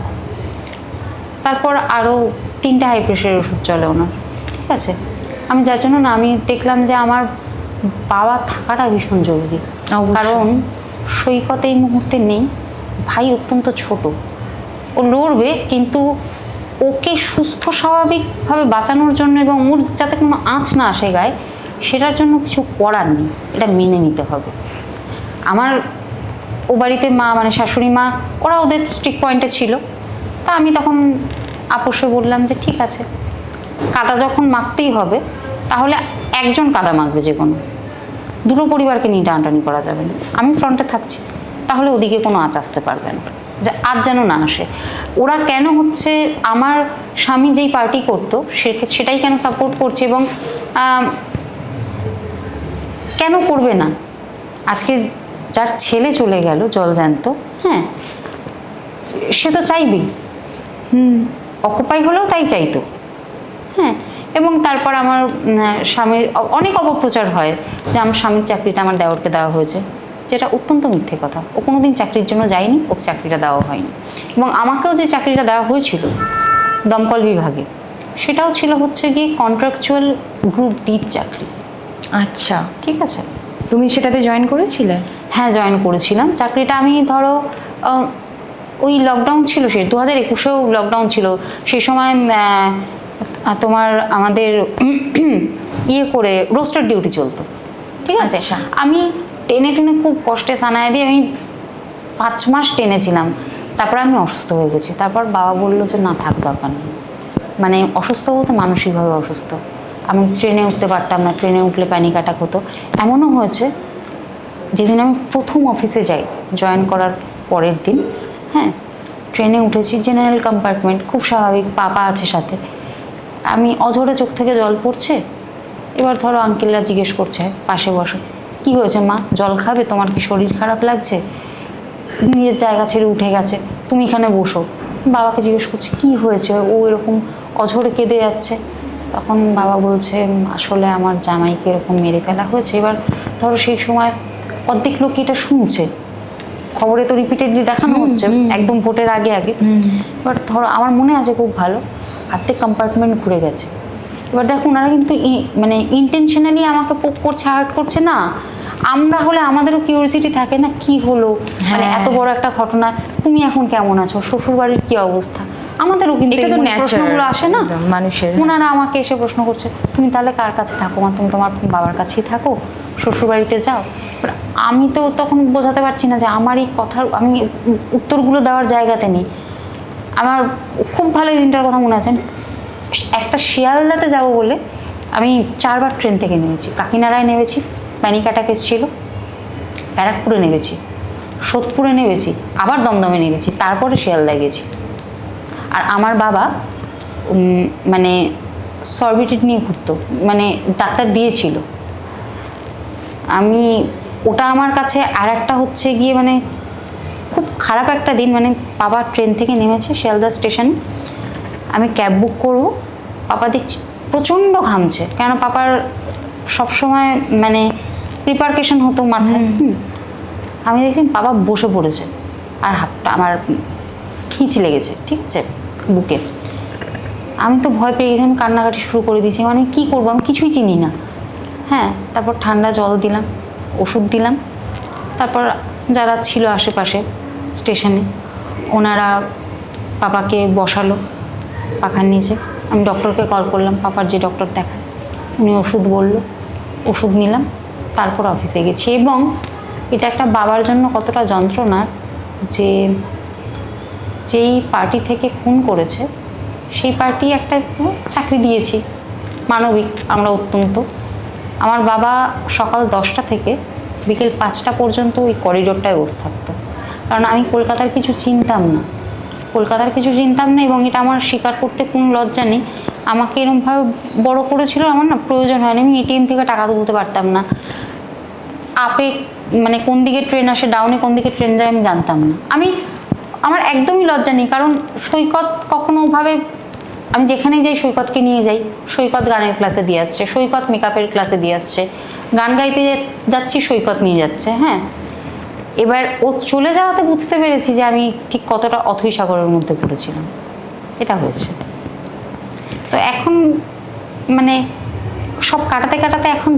তারপর আরও 3টা হাই প্রেশারের ওষুধ চলে ওনার, ঠিক আছে। আমি যার জন্য না, আমি দেখলাম যে আমার বাবা থাকাটা ভীষণ জরুরি। অবশ্যই। কারণ সৈকত এই মুহূর্তে নেই, ভাই অত্যন্ত ছোট, ও লড়বে, কিন্তু ওকে সুস্থ স্বাভাবিকভাবে বাঁচানোর জন্য এবং ওর যাতে কোনো আঁচ না আসে গায়ে, সেটার জন্য কিছু করার নেই, এটা মেনে নিতে হবে। আমার ও বাড়িতে মা, মানে শাশুড়ি মা, ওরা ওদের স্ট্রিক পয়েন্টে ছিল। তা আমি তখন আপোষে বললাম যে ঠিক আছে, কাদা যখন মাখতেই হবে, তাহলে একজন কাদা মাখবে, যে কোনো 2টো পরিবারকে নিয়ে টানাটানি করা যাবে না। আমি ফ্রন্টে থাকছি, তাহলে ওদিকে কোনো আঁচ আসতে পারবে না, যে আজ যেন না আসে। ওরা কেন হচ্ছে, আমার স্বামী যেই পার্টি করতো সেটাই কেন সাপোর্ট করছে, এবং কেন করবে না? আজকে যার ছেলে চলে গেল জলজ্যান্ত, হ্যাঁ, সে তো চাইবেই, অকুপাই হলেও তাই চাইতো, হ্যাঁ। এবং তারপর আমার স্বামীর অনেক অপপ্রচার হয় যে আমার স্বামীর চাকরিটা আমার দেওরকে দেওয়া হয়েছে, যেটা অত্যন্ত মিথ্যে কথা। ও কোনোদিন চাকরির জন্য যায়নি, ওকে চাকরিটা দেওয়া হয়নি। এবং আমাকেও যে চাকরিটা দেওয়া হয়েছিল দমকল বিভাগে, সেটাও ছিল হচ্ছে গিয়ে কন্ট্রাকচুয়াল গ্রুপ ডির চাকরি। আচ্ছা, ঠিক আছে। তুমি সেটাতে জয়েন করেছিলে? হ্যাঁ, জয়েন করেছিলাম। চাকরিটা আমি ধরো ওই লকডাউন ছিল, শেষ 2021-এও লকডাউন ছিল, সেই সময় তোমার আমাদের ইয়ে করে রোস্টার ডিউটি চলতো, ঠিক আছে। আচ্ছা। আমি টেনে খুব কষ্টে সানায় দিয়ে আমি 5 মাস টেনেছিলাম, তারপর আমি অসুস্থ হয়ে গেছি। তারপর বাবা বললো যে না, থাক, দরকার নেই। মানে অসুস্থ বলতে মানসিকভাবে অসুস্থ। আমি ট্রেনে উঠতে পারতাম না, ট্রেনে উঠলে প্যানিক অ্যাটাক হতো। এমনও হয়েছে, যেদিন আমি প্রথম অফিসে যাই জয়েন করার পরের দিন, হ্যাঁ, ট্রেনে উঠেছি, জেনারেল কম্পার্টমেন্ট, খুব স্বাভাবিক, পাপা আছে সাথে। আমি অঝরে চোখ থেকে জল পড়ছে। এবার ধরো আঙ্কেলরা জিজ্ঞেস করছে পাশে বসে, কি হয়েছে মা, জল খাবে, তোমার কি শরীর খারাপ লাগছে? নিজের জায়গা ছেড়ে উঠে গেছে, তুমি এখানে বসো। বাবাকে জিজ্ঞেস করছে কি হয়েছে, ও এরকম অঝরে কেঁদে যাচ্ছে। তখন বাবা বলছে আসলে আমার জামাইকে এরকম মেরে ফেলা হয়েছে। এবার ধরো সেই সময় অর্ধেক লোক এটা শুনছে, খবরে তো রিপিটেডলি দেখানো হচ্ছে একদম ভোটের আগে আগে। এবার ধরো আমার মনে আছে খুব ভালো, অর্ধেক কম্পার্টমেন্ট ঘুরে গেছে। এবার দেখো, ওনারা কিন্তু মানে ইন্টেনশনালি আমাকে পোক করছে, হার্ট করছে না। আমরা হলে আমাদেরও কিউরিওসিটি থাকে না, কি হলো, মানে এত বড় একটা ঘটনা, তুমি এখন কেমন আছো, শ্বশুর বাড়ির কি অবস্থা, আমাদেরও কিন্তু এটা তো এই natural, প্রশ্নগুলো আসে না একদম মানুষের। ওনারা আমাকে এসে প্রশ্ন করছে, তুমি তাহলে কার কাছে থাকো মা, তুমি তোমার বাবার কাছেই থাকো, শ্বশুর বাড়িতে যাও। আমি তো তখন বোঝাতে পারছি না যে আমার এই কথার আমি উত্তরগুলো দেওয়ার জায়গাতে নেই। আমার খুব ভালো এই দিনটার কথা মনে আছে, একটা শিয়ালদাতে যাব বলে আমি 4 বার ট্রেন থেকে নেমেছি। কাকিনাড়ায় নেমেছি, প্যানিক অ্যাটাক এসেছিল, ব্যারাকপুরে নেমেছি, সোদপুরে নেমেছি, আবার দমদমে নেমেছি, তারপরে শিয়ালদায় গেছি। আর আমার বাবা মানে সরবিটেড নিয়ে ঘুরতো, মানে ডাক্তার দিয়েছিল। আমি ওটা আমার কাছে, আর একটা হচ্ছে গিয়ে মানে খুব খারাপ একটা দিন, মানে বাবা ট্রেন থেকে নেমেছে শিয়ালদা স্টেশনে, আমি ক্যাব বুক করবো, পাপা দেখছি প্রচণ্ড ঘামছে, কেন পাপার সবসময় মানে প্রিপারকেশন হতো মাথায়। আমি দেখছি বাবা বসে পড়েছে, আর হাতটা আমার খিঁচ লেগেছে, ঠিক আছে, বুকে। আমি তো ভয় পেয়ে গেছি, আমি কান্নাকাটি শুরু করে দিয়েছি, মানে কী করবো, আমি কিছুই চিনি না। হ্যাঁ, তারপর ঠান্ডা জল দিলাম, ওষুধ দিলাম, তারপর যারা ছিল আশেপাশে স্টেশনে ওনারা পাপাকে বসালো পাখার নিচে। আমি ডক্টরকে কল করলাম, পাপার যে ডক্টর দেখায়, উনি ওষুধ বলল, ওষুধ নিলাম, তারপর অফিসে গেছি। এবং এটা একটা বাবার জন্য কতটা যন্ত্রণার যে যেই পার্টি থেকে খুন করেছে সেই পার্টি একটা চাকরি দিয়েছি, মানবিক আমরা অত্যন্ত। আমার বাবা সকাল 10টা থেকে বিকেল 5টা পর্যন্ত ওই করিডোরটায় বসে থাকতো, কারণ আমি কলকাতার কিছু চিনতাম না, এবং এটা আমার স্বীকার করতে কোনো লজ্জা নেই। আমাকে এরকমভাবে বড় করেছিল, আমার না প্রয়োজন হয়নি, আমি এটিএম থেকে টাকা তুলতে পারতাম না, আপে মানে কোন দিকে ট্রেন আসে, ডাউনে কোন দিকে ট্রেন যায় আমি জানতাম না। আমার একদমই লজ্জা নেই, কারণ সৈকত কখনোভাবে আমি যেখানেই যাই সৈকতকে নিয়ে যাই, সৈকত গানের ক্লাসে দিয়ে আসছে, সৈকত মেকআপের ক্লাসে দিয়ে আসছে, গান গাইতে যাচ্ছি সৈকত নিয়ে যাচ্ছে। হ্যাঁ, এবার ও চলে যাওয়াতে বুঝতে পেরেছি যে আমি ঠিক কতটা অথৈ সাগরের মধ্যে পড়েছিলাম, এটা হয়েছে। তো এখন মানে সব কাটাতে কাটাতে এখন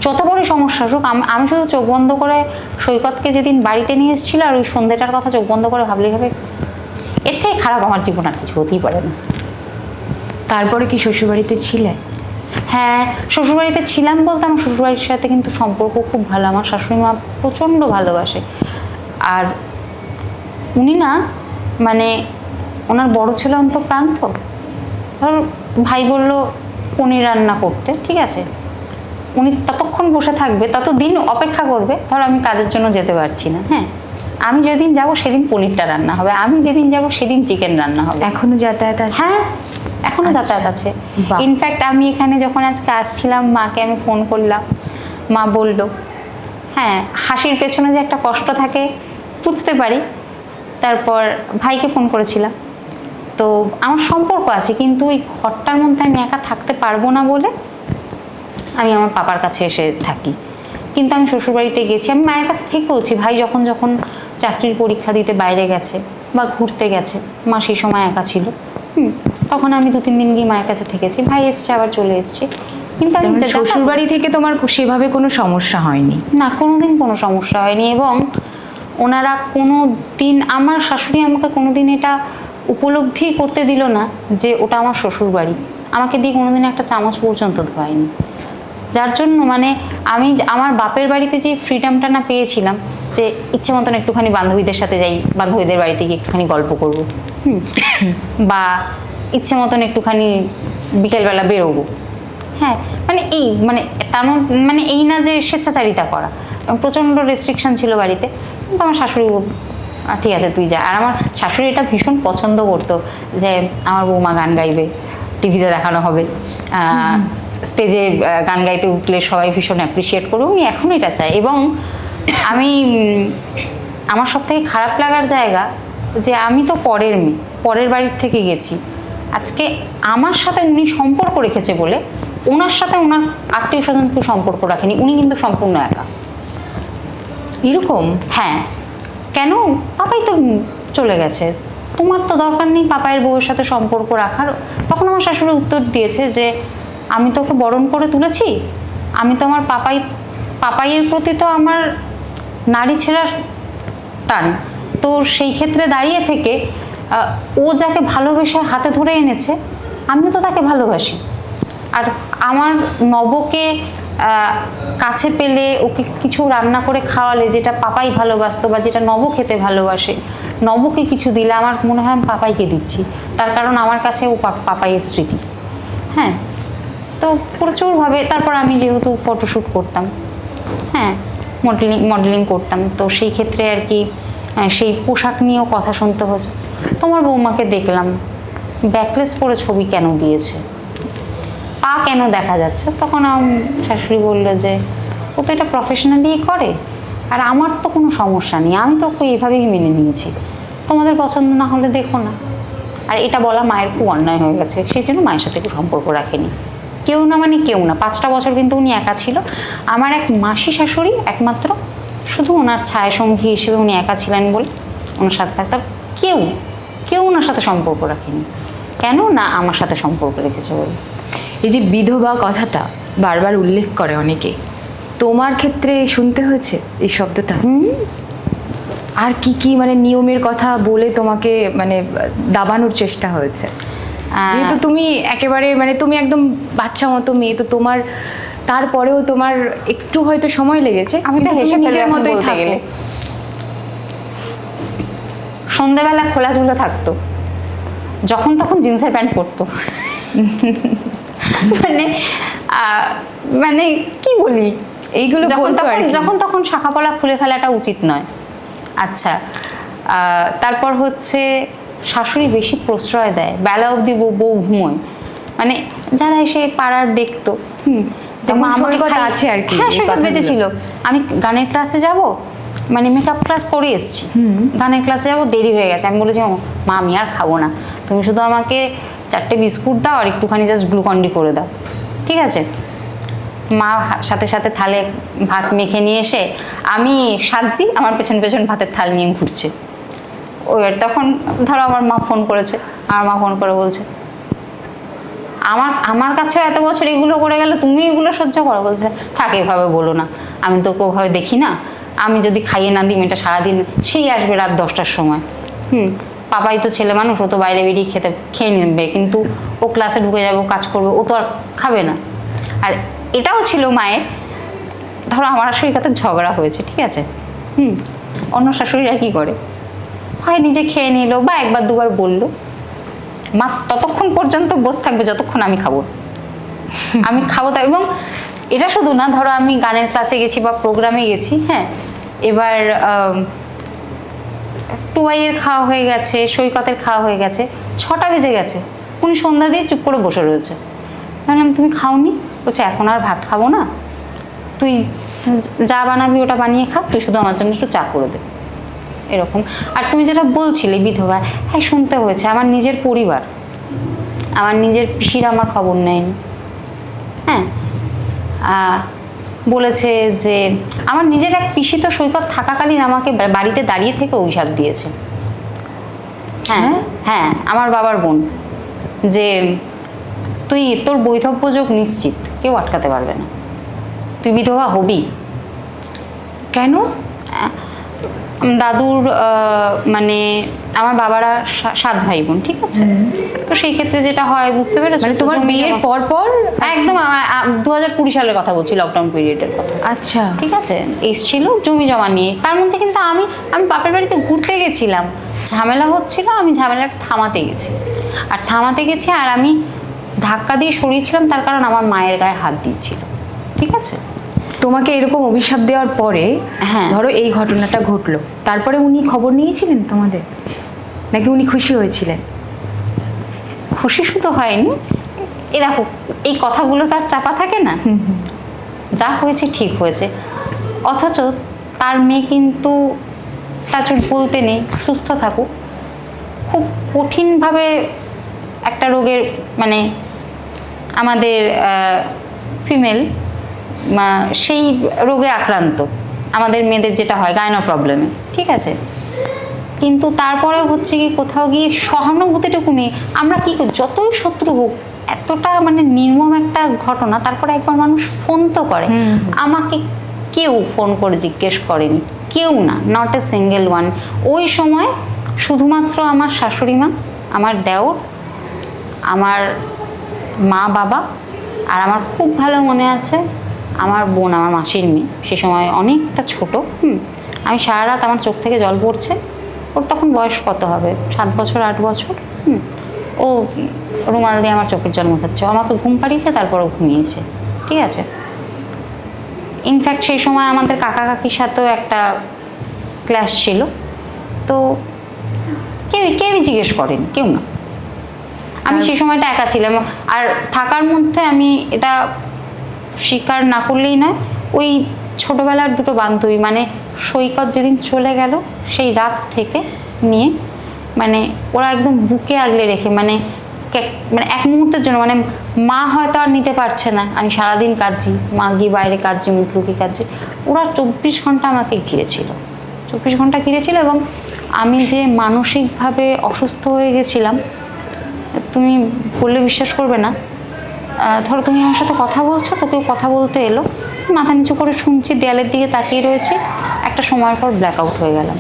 যত বড় সমস্যা আসুক, আমি শুধু চোখ বন্ধ করে সৈকতকে যেদিন বাড়িতে নিয়ে এসেছিল আর ওই সন্ধ্যেটার কথা চোখ বন্ধ করে ভাবলেই হবে, এর থেকে খারাপ আমার জীবন আর কিছু হতেই পারে না। তারপরে কি শ্বশুরবাড়িতে ছিলে? হ্যাঁ, শ্বশুরবাড়িতে ছিলাম বলতে আমার শ্বশুরবাড়ির সাথে কিন্তু সম্পর্ক খুব ভালো, আমার শাশুড়ি মা প্রচণ্ড ভালোবাসে। আর উনি না মানে ওনার বড় ছেলে অন্তপ্রান্ত, ধর ভাই বলল পনির রান্না করতে, ঠিক আছে, উনি ততক্ষণ বসে থাকবে, ততদিন অপেক্ষা করবে, ধর আমি কাজের জন্য যেতে পারছি না, হ্যাঁ, আমি যেদিন যাব সেদিন পনিরটা রান্না হবে, আমি যেদিন যাব সেদিন চিকেন রান্না হবে। এখনো যাতায়াত আছে? হ্যাঁ, এখনো যাতায়াত আছে। বাহ। ইনফ্যাক্ট আমি এখানে যখন আজকে আসছিলাম মাকে আমি ফোন করলাম, মা বলল, হ্যাঁ হাসির পেছনে যে একটা কষ্ট থাকে বুঝতে পারি। তারপর ভাইকে ফোন করেছিলাম, তো আমার সম্পর্ক আছে, কিন্তু ওই ঘরটার মধ্যে আমি একা থাকতে পারবো না বলে আমি আমার পাপার কাছে এসে থাকি। কিন্তু আমি শ্বশুরবাড়িতে গেছি, আমি মায়ের কাছে থেকেওছি, ভাই যখন চাকরির পরীক্ষা দিতে বাইরে গেছে বা ঘুরতে গেছে, মা সেই সময় একা ছিল, তখন আমি 2-3 দিন গিয়ে মায়ের কাছে থেকেছি, ভাই এসছে আবার চলে এসছে। কিন্তু আমি শ্বশুরবাড়ি থেকে তোমার সেভাবে কোনো সমস্যা হয়নি? না, কোনোদিন কোনো সমস্যা হয়নি। এবং ওনারা কোনো দিন, আমার শাশুড়ি আমাকে কোনোদিন এটা উপলব্ধি করতে দিল না যে ওটা আমার শ্বশুরবাড়ি, আমাকে দিয়ে কোনোদিন একটা চামচ পর্যন্ত ধোয়ায়নি। যার জন্য মানে আমি আমার বাপের বাড়িতে যে ফ্রিডমটা না পেয়েছিলাম, যে ইচ্ছে মতন একটুখানি বান্ধবীদের সাথে যাই, বান্ধবীদের বাড়িতে গিয়ে একটুখানি গল্প করব, বা ইচ্ছে মতন একটুখানি বিকেলবেলা বেরোবো, হ্যাঁ, মানে এই মানে এই না যে স্বেচ্ছাচারিতা করা, প্রচণ্ড রেস্ট্রিকশন ছিল বাড়িতে। কিন্তু আমার শাশুড়ি ঠিক আছে তুই যা। আর আমার শাশুড়ি এটা ভীষণ পছন্দ করতো যে আমার বৌমা গান গাইবে, টিভিতে দেখানো হবে, স্টেজে গান গাইতে উঠলে সবাই ভীষণ অ্যাপ্রিসিয়েট করবে, উনি এখন এটা চায়। এবং আমার সব থেকে খারাপ লাগার জায়গা যে আমি তো পরের মেয়ে, পরের বাড়ির থেকে গেছি, আজকে আমার সাথে উনি সম্পর্ক রেখেছে বলে ওনার সাথে ওনার আত্মীয় স্বজন কেউ সম্পর্ক রাখেনি, উনি কিন্তু সম্পূর্ণ একা। এরকম? হ্যাঁ, কেন, পাপাই তো চলে গেছে, তোমার তো দরকার নেই পাপাইয়ের বউয়ের সাথে সম্পর্ক রাখার। তখন আমার শাশুড়ি উত্তর দিয়েছে যে আমি তোকে বরণ করে তুলেছি, আমি তো আমার পাপাইয়ের প্রতি তো আমার নারী ছেঁড়ার টান, তো সেই ক্ষেত্রে দাঁড়িয়ে থেকে ও যাকে ভালোবেসে হাতে ধরে এনেছে আমিও তো তাকে ভালোবাসি। আর আমার নবকে কাছে পেলে ওকে কিছু রান্না করে খাওয়ালে যেটা পাপাই ভালোবাসতো বা যেটা নব খেতে ভালোবাসে, নবকে কিছু দিলে আমার মনে হয় আমি পাপাইকে দিচ্ছি, তার কারণ আমার কাছে ও পাপাইয়ের স্মৃতি। হ্যাঁ, তো প্রচুরভাবে। তারপর আমি যেহেতু ফটোশ্যুট করতাম, হ্যাঁ, মডেলিং করতাম, তো সেই ক্ষেত্রে আর কি সেই পোশাক নিয়েও কথা শুনতে হয়েছে। তোমার বৌমাকে দেখলাম ব্যাকলেস পরে ছবি কেন দিয়েছে, পা কেন দেখা যাচ্ছে, তখন আমার শাশুড়ি বললো যে ও তো এটা প্রফেশনালিই করে, আর আমার তো কোনো সমস্যা নেই, আমি তো ওকে এইভাবেই মেনে নিয়েছি, তোমাদের পছন্দ না হলে দেখো না। আর এটা বলা মায়ের খুব অন্যায় হয়ে গেছে, সেই জন্য মায়ের সাথে একটু সম্পর্ক রাখেনি। কেউ না মানে কেউ না, 5টা বছর কিন্তু উনি একা ছিল। আমার এক মাসি শাশুড়ি একমাত্র, শুধু ওনার ছায়াসঙ্গী হিসেবে উনি একা ছিলেন বলে ওনার সাথে থাকতে, আর কেউ ওনার সাথে সম্পর্ক রাখেনি। কেন না, আমার সাথে সম্পর্ক রেখেছে বলে। এই যে বিধবা কথাটা বারবার উল্লেখ করে অনেকেই, তোমার ক্ষেত্রে শুনতে হয়েছে এই শব্দটা? আর কি কি মানে নিয়মের কথা বলে তোমাকে মানে দাবানোর চেষ্টা হয়েছে? যেহেতু তুমি একেবারে মানে তুমি একদম বাচ্চা মতো মেয়ে, তো তোমার তারপরেও তোমার একটু হয়তো সময় লেগেছে, আমি তো কিন্তু হেসে তুমি ফেলে নিজের এখন মতোই বলতে থাকো। গেলে। সন্ধ্যেবেলা খোলা ঝুলে থাকতো, যখন তখন জিন্সের প্যান্ট পরতো। মানে মানে কি বলি, এইগুলো বলতো আর কি। যখন তখন শাখাপলা খুলে ফেলাটা উচিত নয়। আচ্ছা, তারপর হচ্ছে শাশুড়ি বেশি প্রশ্রয় দেয়, বেলা অবধি বউ ঘুমোয়। মানে যারা এসে পাড়ার দেখতো, যে তখন মা আমাকে সৈকত খাইয়ে- আছে আর কি, হ্যাঁ এই সৈকত কথাগুলো। বেঁচেছিল। আমি গানের ক্লাসে যাব, মানে মেকআপ ক্লাস করে এসেছি, গানের ক্লাসে যাবো, দেরি হয়ে গেছে। আমি বলেছি মা আমি আর খাবো না, তুমি শুধু আমাকে 4টে বিস্কুট দাও আর একটুখানি জাস্ট গ্লুকন্ডি করে দাও, ঠিক আছে? মা সাথে সাথে থালে ভাত মেখে নিয়ে এসে আমি সাজছি, আমার পেছন পেছন ভাতের থাল নিয়ে ঘুরছে। ওই তখন ধরো আমার মা ফোন করেছে, আমার মা ফোন করে বলছে আমার কাছেও এত বছর এগুলো করে গেল, তুমি এগুলো সহ্য করো? বলছে থাক এভাবে বলো না, আমি তো ওভাবে দেখি না, আমি যদি খাইয়ে না দিই মেয়েটা সারাদিন, সেই আসবে রাত 10টার সময়। পাপাই তো ছেলে মানুষ, ও তো বাইরে বেরিয়ে খেয়ে নেবে, কিন্তু ও ক্লাসে ঢুকে যাবে, ও কাজ করবে, ও তো আর খাবে না। আর এটাও ছিল মায়ের, ধরো আমার শাশুড়ির কাছে ঝগড়া হয়েছে, ঠিক আছে, অন্য শাশুড়িরা কী করে, হয় নিজে খেয়ে নিল বা একবার দুবার বললো, মা ততক্ষণ পর্যন্ত বসে থাকবে যতক্ষণ আমি খাবো, আমি খাবো। তাই, এবং এটা শুধু না, ধরো আমি গানের ক্লাসে গেছি বা প্রোগ্রামে গেছি, হ্যাঁ, এবার টুবাইয়ের খাওয়া হয়ে গেছে, সৈকতের খাওয়া হয়ে গেছে, 6টা বেজে গেছে, উনি সন্ধ্যা দিয়ে চুপ করে বসে রয়েছে। বললাম তুমি খাওনি? বলছে এখন আর ভাত খাবো না, তুই যা বানাবি ওটা বানিয়ে খা, তুই শুধু আমার জন্য একটু চা করে দে, এরকম। আর তুমি যেটা বলছিলে বিধবা, হ্যাঁ শুনতে হয়েছে। আমার নিজের পরিবার, আমার নিজের পিসির আমার খবর নেয়নি, হ্যাঁ, বলেছে যে আমার নিজের এক পিসি তো সৈকত থাকাকালীন আমাকে বাড়িতে দাঁড়িয়ে থেকে অভিশাপ দিয়েছে। হ্যাঁ হ্যাঁ, আমার বাবার বোন, যে তুই তোর বৈধব্য যোগ নিশ্চিত, কেউ আটকাতে পারবে না, তুই বিধবা হবি। কেন? দাদুর মানে আমার বাবারা 7 ভাই বোন, ঠিক আছে, তো সেই ক্ষেত্রে যেটা হয় বুঝতে পেরেছো, মানে তোমার বিয়ের পর একদম 2020 সালের কথা বলছি, লকডাউন পিরিয়ডের কথা। আচ্ছা, ঠিক আছে, এসছিল জমি জমা নিয়ে, তার মধ্যে কিন্তু আমি বাপের বাড়িতে ঘুরতে গেছিলাম, ঝামেলা হচ্ছিল, আমি ঝামেলাটা থামাতে গেছি, আর আমি ধাক্কা দিয়ে সরিয়েছিলাম, তার কারণ আমার মায়ের গায়ে হাত দিয়েছিল, ঠিক আছে। তোমাকে এরকম অভিশাপ দেওয়ার পরে, হ্যাঁ, ধরো এই ঘটনাটা ঘটলো, তারপরে উনি খবর নিয়েছিলেন তোমাদের, নাকি উনি খুশি হয়েছিলেন? খুশি শুধু হয়নি, এই দেখো এই কথাগুলো তার চাপা থাকে না, যা হয়েছে ঠিক হয়েছে, অথচ তার মেয়ে কিন্তু টাচুট বলতে নেই, সুস্থ থাকুক, খুব কঠিনভাবে একটা রোগের, মানে আমাদের ফিমেল সেই রোগে আক্রান্ত, আমাদের মেয়েদের যেটা হয় গাইনো প্রবলেমে, ঠিক আছে। কিন্তু তারপরে হচ্ছে কি, কোথাও গিয়ে সহানুভূতিটুকু নেই, আমরা কি যতই শত্রু হোক, এতটা মানে নির্মম একটা ঘটনা, তারপরে একবার মানুষ ফোন তো করে। আমাকে কেউ ফোন করে জিজ্ঞেস করেনি, কেউ না, নট এ সিঙ্গেল ওয়ান। ওই সময় শুধুমাত্র আমার শাশুড়ি মা, আমার দেওর, আমার মা বাবা, আর আমার খুব ভালো মনে আছে আমার বোন, আমার মাসির মেয়ে, সে সময় অনেকটা ছোট, আমি সারা রাত আমার চোখ থেকে জল পড়ছে, ওর তখন বয়স কত হবে, 7 বছর 8 বছর, ও রুমাল দিয়ে আমার চোখের জল মোছাচ্ছে, আমাকে ঘুম পাড়িয়েছে, তারপরও ঘুমিয়েছে, ঠিক আছে। ইনফ্যাক্ট সেই সময় আমাদের কাকা কাকির সাথেও একটা ক্লাস ছিল, তো কেউই জিজ্ঞেস করেন, কেউ না। আমি সেই সময়টা একা ছিলাম। আর থাকার মধ্যে আমি এটা স্বীকার না করলেই নয়, ওই ছোটবেলার দুটো বান্ধবী, মানে সৈকত যেদিন চলে গেল সেই রাত থেকে নিয়ে মানে ওরা একদম বুকে আগলে রেখে, মানে মানে এক মুহূর্তের জন্য, মানে মা হয়তো আর নিতে পারছে না, আমি সারাদিন কাঁদছি, মা গিয়ে বাইরে কাঁদছি, মুখ লুকিয়ে কাঁদছি, ওরা 24 ঘন্টা আমাকে ঘিরেছিল, 24 ঘন্টা ঘিরেছিল। এবং আমি যে মানসিকভাবে অসুস্থ হয়ে গেছিলাম, তুমি বললে বিশ্বাস করবে না, ধরো তুমি আমার সাথে কথা বলছো, তো কেউ কথা বলতে এলো, মাথা নিচু করে শুনছি, দেয়ালের দিকে তাকিয়ে রয়েছি, একটা সময়ের পর ব্ল্যাক আউট হয়ে গেলাম,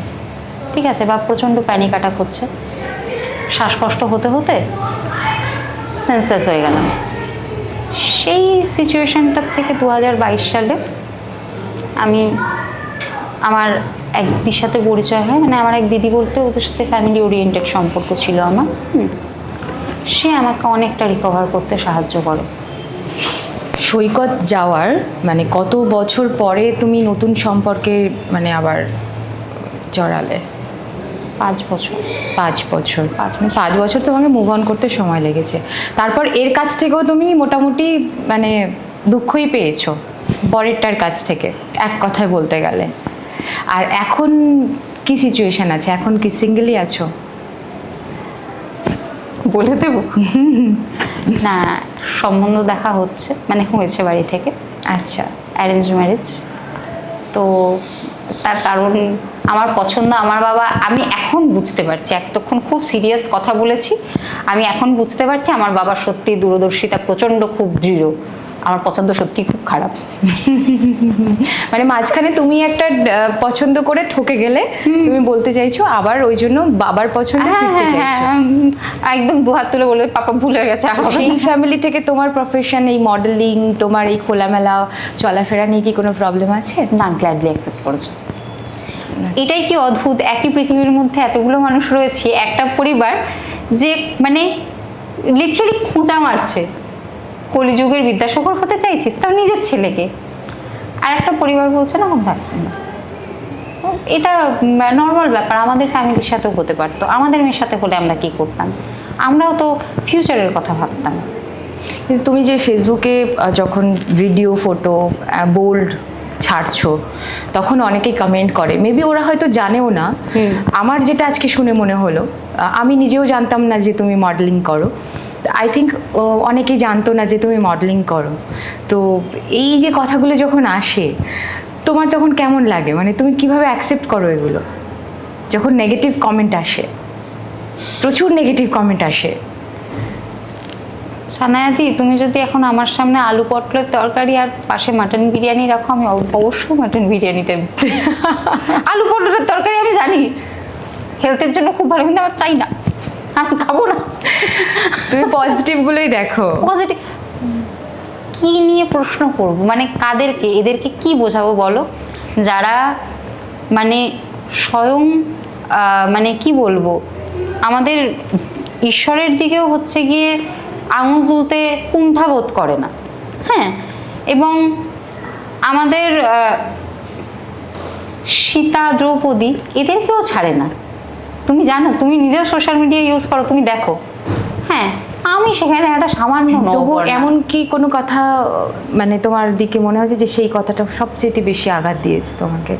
ঠিক আছে, বা প্রচণ্ড প্যানিক অ্যাটাক হচ্ছে, শ্বাসকষ্ট হতে হতে সেন্সলেস হয়ে গেলাম। সেই সিচুয়েশানটার থেকে 2022 সালে আমার এক দিদির সাথে পরিচয় হয়, মানে আমার এক দিদি বলতে ওদের সাথে ফ্যামিলি ওরিয়েন্টেড সম্পর্ক ছিল আমার। সে আমাকে অনেকটা রিকভার করতে সাহায্য করে। সৈকত যাওয়ার মানে কত বছর পরে তুমি নতুন সম্পর্কে মানে আবার জড়ালে? 5 বছর। 5 বছর 5 বছর তোমাকে মুভ অন করতে সময় লেগেছে। তারপর এর কাছ থেকেও তুমি মোটামুটি মানে দুঃখই পেয়েছো পরেরটার কাছ থেকে, এক কথায় বলতে গেলে। আর এখন কি সিচুয়েশন আছে? এখন কি সিঙ্গেলই আছো? বলে দেব? না, সম্বন্ধ দেখা হচ্ছে, মানে হয়েছে বাড়ি থেকে। আচ্ছা, অ্যারেঞ্জ ম্যারেজ। তো তার কারণ আমার পছন্দ, আমার বাবা, আমি এখন বুঝতে পারছি, এতক্ষণ খুব সিরিয়াস কথা বলেছি, আমি এখন বুঝতে পারছি আমার বাবার সত্যি দূরদর্শিতা প্রচণ্ড, খুব দৃঢ়, আমার পছন্দ সত্যি খুব খারাপ। মানে মাঝখানে তুমি একটা পছন্দ করে ঠকে গেলে, তুমি বলতে চাইছো আবার ওই জন্য বাবার পছন্দ ফিরতে চাইছো। একদম দুহাত তুলে বলে পাপা ভুলে গেছে। তো সেই ফ্যামিলি থেকে তোমার প্রফেশন, এই মডেলিং, তোমার এই খোলামেলা চলাফেরা নিয়ে কি কোনো প্রবলেম আছে? না, গ্ল্যাডলি অ্যাকসেপ্ট করেছে। এটাই কি অদ্ভুত, একই পৃথিবীর মধ্যে এতগুলো মানুষ রয়েছে, একটা পরিবার যে মানে লিটারালি খোঁচা মারছে, কলিযুগের বিদ্যাসাগর হতে চাইছিস তাও নিজের ছেলেকে, আর একটা পরিবার বলছে না আমার ভাবতাম না। এটা নর্মাল ব্যাপার, আমাদের ফ্যামিলির সাথেও হতে পারতো, আমাদের মেয়ের সাথে হলে আমরা কি করতাম, আমরাও তো ফিউচারের কথা ভাবতাম। কিন্তু তুমি যে ফেসবুকে যখন ভিডিও, ফটো বোল্ড ছাড়ছো, তখন অনেকেই কমেন্ট করে, মেবি ওরা হয়তো জানেও না। আমার যেটা আজকে শুনে মনে হলো, আমি নিজেও জানতাম না যে তুমি মডেলিং করো, আই থিঙ্ক অনেকেই জানতো না যে তুমি মডেলিং করো। তো এই যে কথাগুলো যখন আসে, তোমার তখন কেমন লাগে? মানে তুমি কিভাবে অ্যাকসেপ্ট করো এগুলো যখন নেগেটিভ কমেন্ট আসে? প্রচুর নেগেটিভ কমেন্ট আসে। সানায়াদি, তুমি যদি এখন আমার সামনে আলু পটলের তরকারি আর পাশে মাটন বিরিয়ানি রাখো, আমি অবশ্যই মাটন বিরিয়ানিতে। আলু পটলের তরকারি আমি জানি হেলথের জন্য খুব ভালো, কিন্তু আমার চাই না, আমি খাবো না। তুমি পজিটিভগুলোই দেখো। পজিটিভ কি নিয়ে প্রশ্ন করব, মানে কাদেরকে, এদেরকে কি বোঝাবো বলো, যারা মানে স্বয়ং মানে কি বলবো, আমাদের ঈশ্বরের দিকেও হচ্ছে গিয়ে আঙুল তুলতে কুণ্ঠাবোধ করে না, হ্যাঁ, এবং আমাদের সীতা, দ্রৌপদী, এদেরকেও ছাড়ে না। তুমি জানো, তুমি নিজেও সোশ্যাল মিডিয়া ইউজ করো, তুমি দেখো, হ্যাঁ, আমি সেখানে একটা সামান্য তবু এমন কি কোনো কথা মানে তোমার দিকে মনে হয়েছে যে সেই কথাটা সবচেয়ে বেশি আঘাত দিয়েছে তোমাকে?